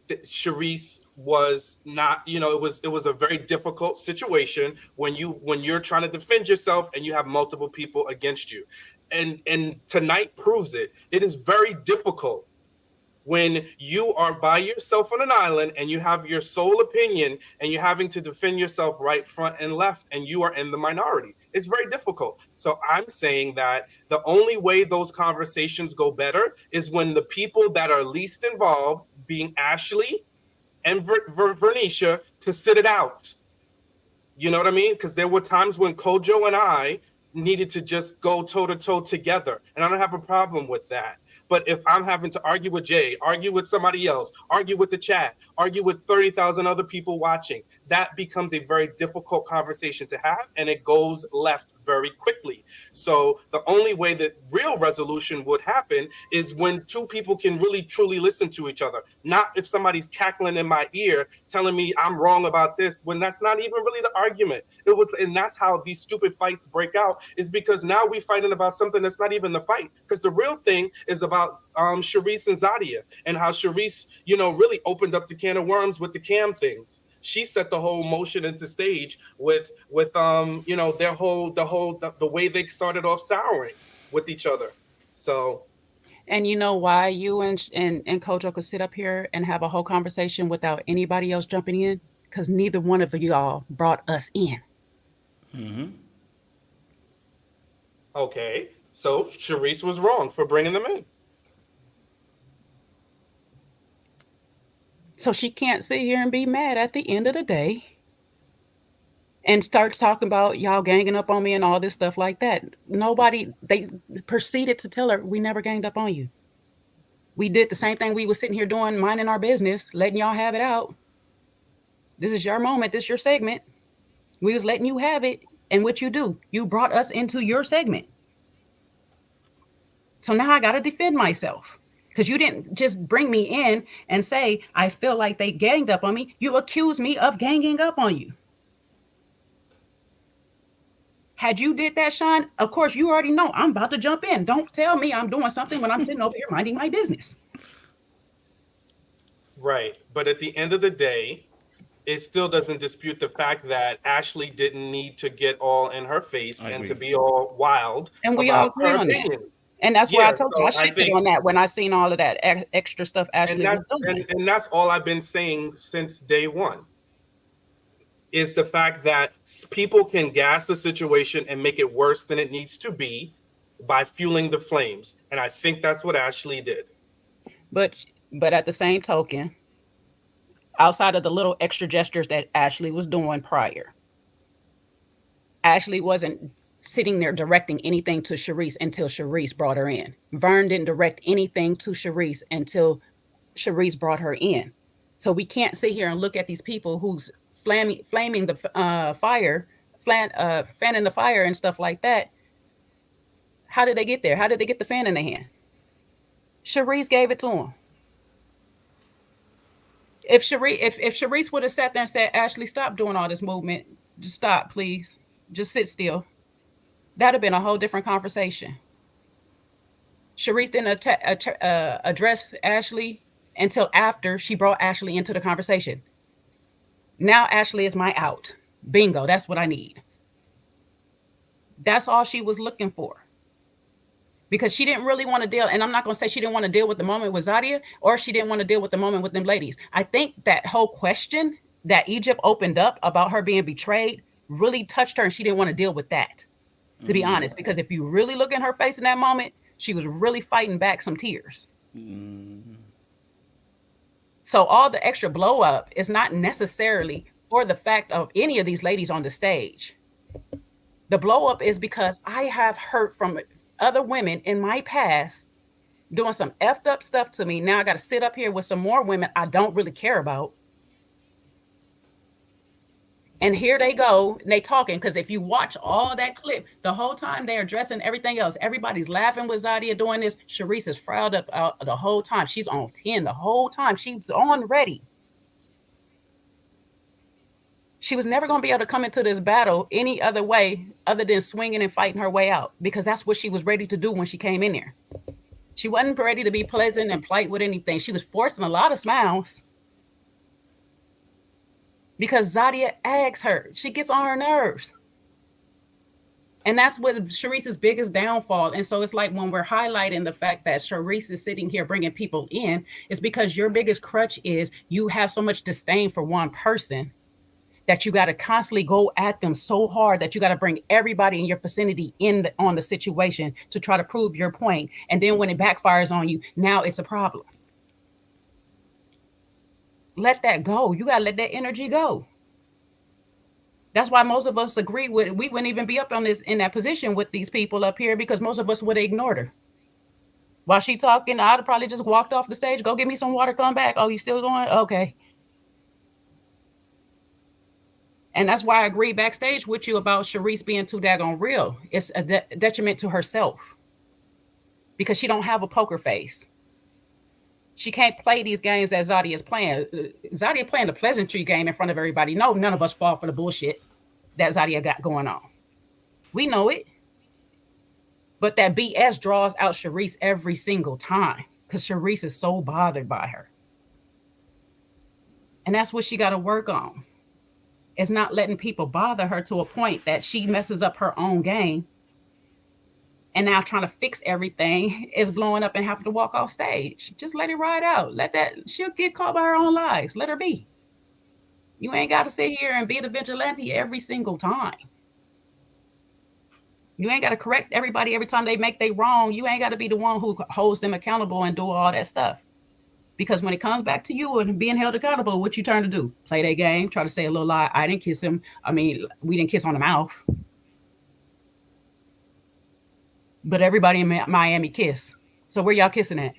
Charisse was not, it was a very difficult situation when you're trying to defend yourself and you have multiple people against you. And tonight proves it. It is very difficult when you are by yourself on an island and you have your sole opinion and you're having to defend yourself right, front, and left, and you are in the minority. It's very difficult. So I'm saying that the only way those conversations go better is when the people that are least involved, being Ashley and Vernisha, to sit it out. You know what I mean? Because there were times when Kojo and I needed to just go toe-to-toe together, and I don't have a problem with that. But if I'm having to argue with Jay, argue with somebody else, argue with the chat, argue with 30,000 other people watching, that becomes a very difficult conversation to have, and it goes left very quickly. So the only way that real resolution would happen is when two people can really truly listen to each other. Not if somebody's cackling in my ear telling me I'm wrong about this, when that's not even really the argument. And that's how these stupid fights break out, is because now we're fighting about something that's not even the fight. Because the real thing is about Charisse and Zadia, and how Charisse, really opened up the can of worms with the Cam things. She set the whole motion into stage with the way they started off souring with each other. So, and you know why you and Kojo could sit up here and have a whole conversation without anybody else jumping in? Because neither one of y'all brought us in. Mm-hmm. Okay, so Charisse was wrong for bringing them in. So she can't sit here and be mad at the end of the day and start talking about y'all ganging up on me and all this stuff like that. They proceeded to tell her, we never ganged up on you. We did the same thing we were sitting here doing, minding our business, letting y'all have it out. This is your moment. This is your segment. We was letting you have it. And what you do, you brought us into your segment. So now I got to defend myself. Because you didn't just bring me in and say, I feel like they ganged up on me. You accused me of ganging up on you. Had you did that, Sean, of course, you already know I'm about to jump in. Don't tell me I'm doing something when I'm sitting over here minding my business. Right. But at the end of the day, it still doesn't dispute the fact that Ashley didn't need to get all in her face and to be all wild. And we all agree on that. And that's why I told you I shifted on that when I seen all of that extra stuff Ashley was doing. And that's all I've been saying since day one, is the fact that people can gas the situation and make it worse than it needs to be by fueling the flames. And I think that's what Ashley did. But at the same token, outside of the little extra gestures that Ashley was doing prior, Ashley wasn't sitting there directing anything to Charisse until Charisse brought her in. Vern didn't direct anything to Charisse until Charisse brought her in. So we can't sit here and look at these people who's flaming the fire, fanning the fire and stuff like that. How did they get there? How did they get the fan in their hand? Charisse gave it to them. If Charisse would have sat there and said, Ashley, stop doing all this movement. Just stop, please. Just sit still. That'd have been a whole different conversation. Charisse didn't address Ashley until after she brought Ashley into the conversation. Now Ashley is my out. Bingo, that's what I need. That's all she was looking for. Because she didn't really want to deal, and I'm not going to say she didn't want to deal with the moment with Zadia, or she didn't want to deal with the moment with them ladies. I think that whole question that Egypt opened up about her being betrayed really touched her, and she didn't want to deal with that, to be honest. Because if you really look in her face in that moment, she was really fighting back some tears. So all the extra blow up is not necessarily for the fact of any of these ladies on the stage. The blow up is because I have heard from other women in my past doing some effed up stuff to me. Now I got to sit up here with some more women I don't really care about. And here they go, and they talking. Because if you watch all that clip, the whole time they're addressing everything else. Everybody's laughing with Zadia doing this. Sharice is frowned up the whole time. She's on 10 the whole time. She's on ready. She was never going to be able to come into this battle any other way other than swinging and fighting her way out, because that's what she was ready to do when she came in there. She wasn't ready to be pleasant and polite with anything. She was forcing a lot of smiles because Zadia asks her. She gets on her nerves. And that's what Sharice's biggest downfall. And so it's like when we're highlighting the fact that Sharice is sitting here bringing people in, it's because your biggest crutch is you have so much disdain for one person that you got to constantly go at them so hard that you got to bring everybody in your vicinity in on the situation to try to prove your point. And then when it backfires on you, now it's a problem. Let that go. You got to let that energy go. That's why most of us agree with, we wouldn't even be up on this in that position with these people up here, because most of us would have ignored her. While she talking, I'd have probably just walked off the stage, go get me some water, come back. Oh, you still going? Okay. And that's why I agree backstage with you about Sharice being too daggone real. It's a detriment to herself because she don't have a poker face. She can't play these games that Zadia is playing. Zadia playing the pleasantry game in front of everybody. No, none of us fall for the bullshit that Zadia got going on. We know it. But that BS draws out Sharice every single time because Sharice is so bothered by her. And that's what she got to work on. Is not letting people bother her to a point that she messes up her own game. And now trying to fix everything is blowing up and having to walk off stage. Just let it ride out. She'll get caught by her own lies. Let her be. You ain't got to sit here and be the vigilante every single time. You ain't got to correct everybody every time they make they wrong. You ain't got to be the one who holds them accountable and do all that stuff. Because when it comes back to you and being held accountable, what you turn to do? Play that game, try to say a little lie. I didn't kiss him. I mean, we didn't kiss on the mouth. But everybody in Miami kiss. So where y'all kissing at?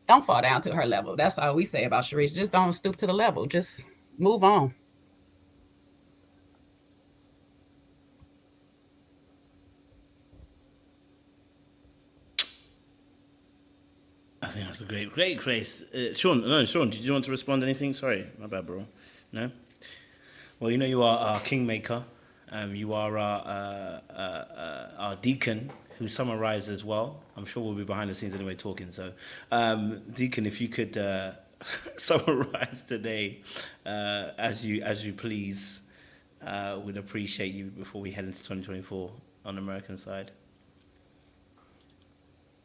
Don't fall down to her level. That's all we say about Sharice. Just don't stoop to the level. Just move on. I think that's a great Grace. Sean, did you want to respond to anything? Sorry, my bad, bro. No? Well, you know you are our kingmaker. You are our deacon who summarized as well. I'm sure we'll be behind the scenes anyway talking. So, Deacon, if you could summarize today as you please, we'd appreciate you before we head into 2024 on the American side.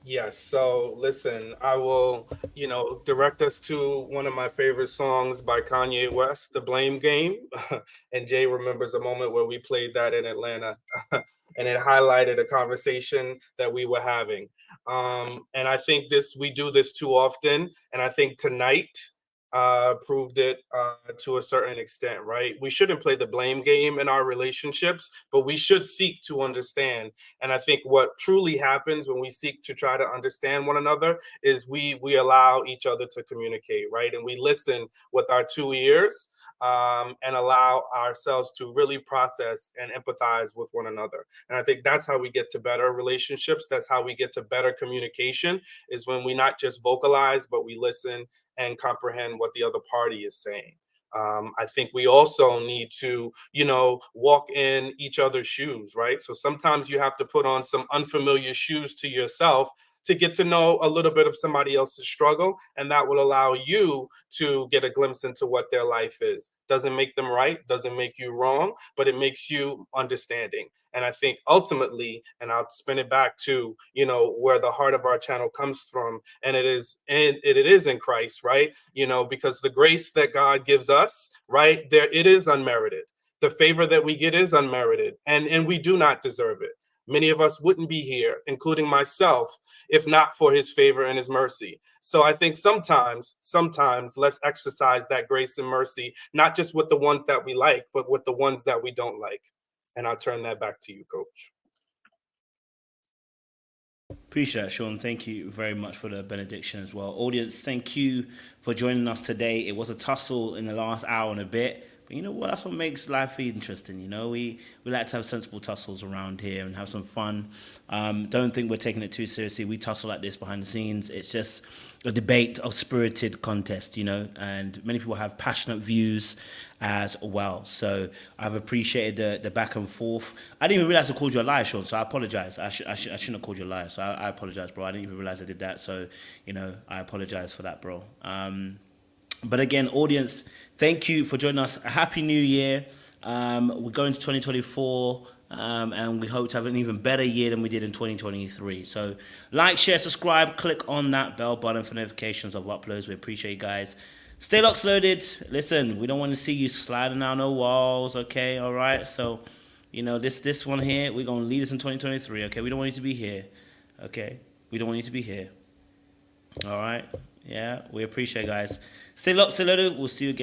Yes. So listen, I will, direct us to one of my favorite songs by Kanye West, The Blame Game. And Jay remembers a moment where we played that in Atlanta and it highlighted a conversation that we were having. And I think we do this too often. And I think tonight proved it to a certain extent, right? We shouldn't play the blame game in our relationships, but we should seek to understand. And I think what truly happens when we seek to try to understand one another is we allow each other to communicate, right? And we listen with our 2 ears and allow ourselves to really process and empathize with one another. And I think that's how we get to better relationships. That's how we get to better communication, is when we not just vocalize, but we listen and comprehend what the other party is saying. I think we also need to, walk in each other's shoes, right? So sometimes you have to put on some unfamiliar shoes to yourself to get to know a little bit of somebody else's struggle, and that will allow you to get a glimpse into what their life is. Doesn't make them right, doesn't make you wrong, but it makes you understanding. And I think ultimately, and I'll spin it back to, you know, where the heart of our channel comes from, and it is in Christ, right? You know, because the grace that God gives us, right, there, it is unmerited. The favor that we get is unmerited, and we do not deserve it. Many of us wouldn't be here, including myself, if not for his favor and his mercy. So I think sometimes let's exercise that grace and mercy, not just with the ones that we like, but with the ones that we don't like. And I'll turn that back to you, Coach. Appreciate that, Sean. Thank you very much for the benediction as well. Audience, thank you for joining us today. It was a tussle in the last hour and a bit. But you know what? That's what makes life interesting. You know, we like to have sensible tussles around here and have some fun. Don't think we're taking it too seriously. We tussle like this behind the scenes. It's just a debate of spirited contest, you know, and many people have passionate views as well. So I've appreciated the back and forth. I didn't even realize I called you a liar, Sean, so I apologize. I shouldn't have called you a liar, so I apologize, bro. I didn't even realize I did that, so, you know, I apologize for that, bro. But again, audience, thank you for joining us. A happy new year. We're going to 2024, and we hope to have an even better year than we did in 2023. So like, share, subscribe, click on that bell button for notifications of uploads. We appreciate you guys. Stay locked, loaded. Listen, we don't want to see you sliding down no walls, okay? All right? So, you know, this one here, we're going to lead us in 2023, okay? We don't want you to be here, okay? We don't want you to be here. All right? Yeah, we appreciate it, guys. Stay locked, stay loaded. We'll see you again.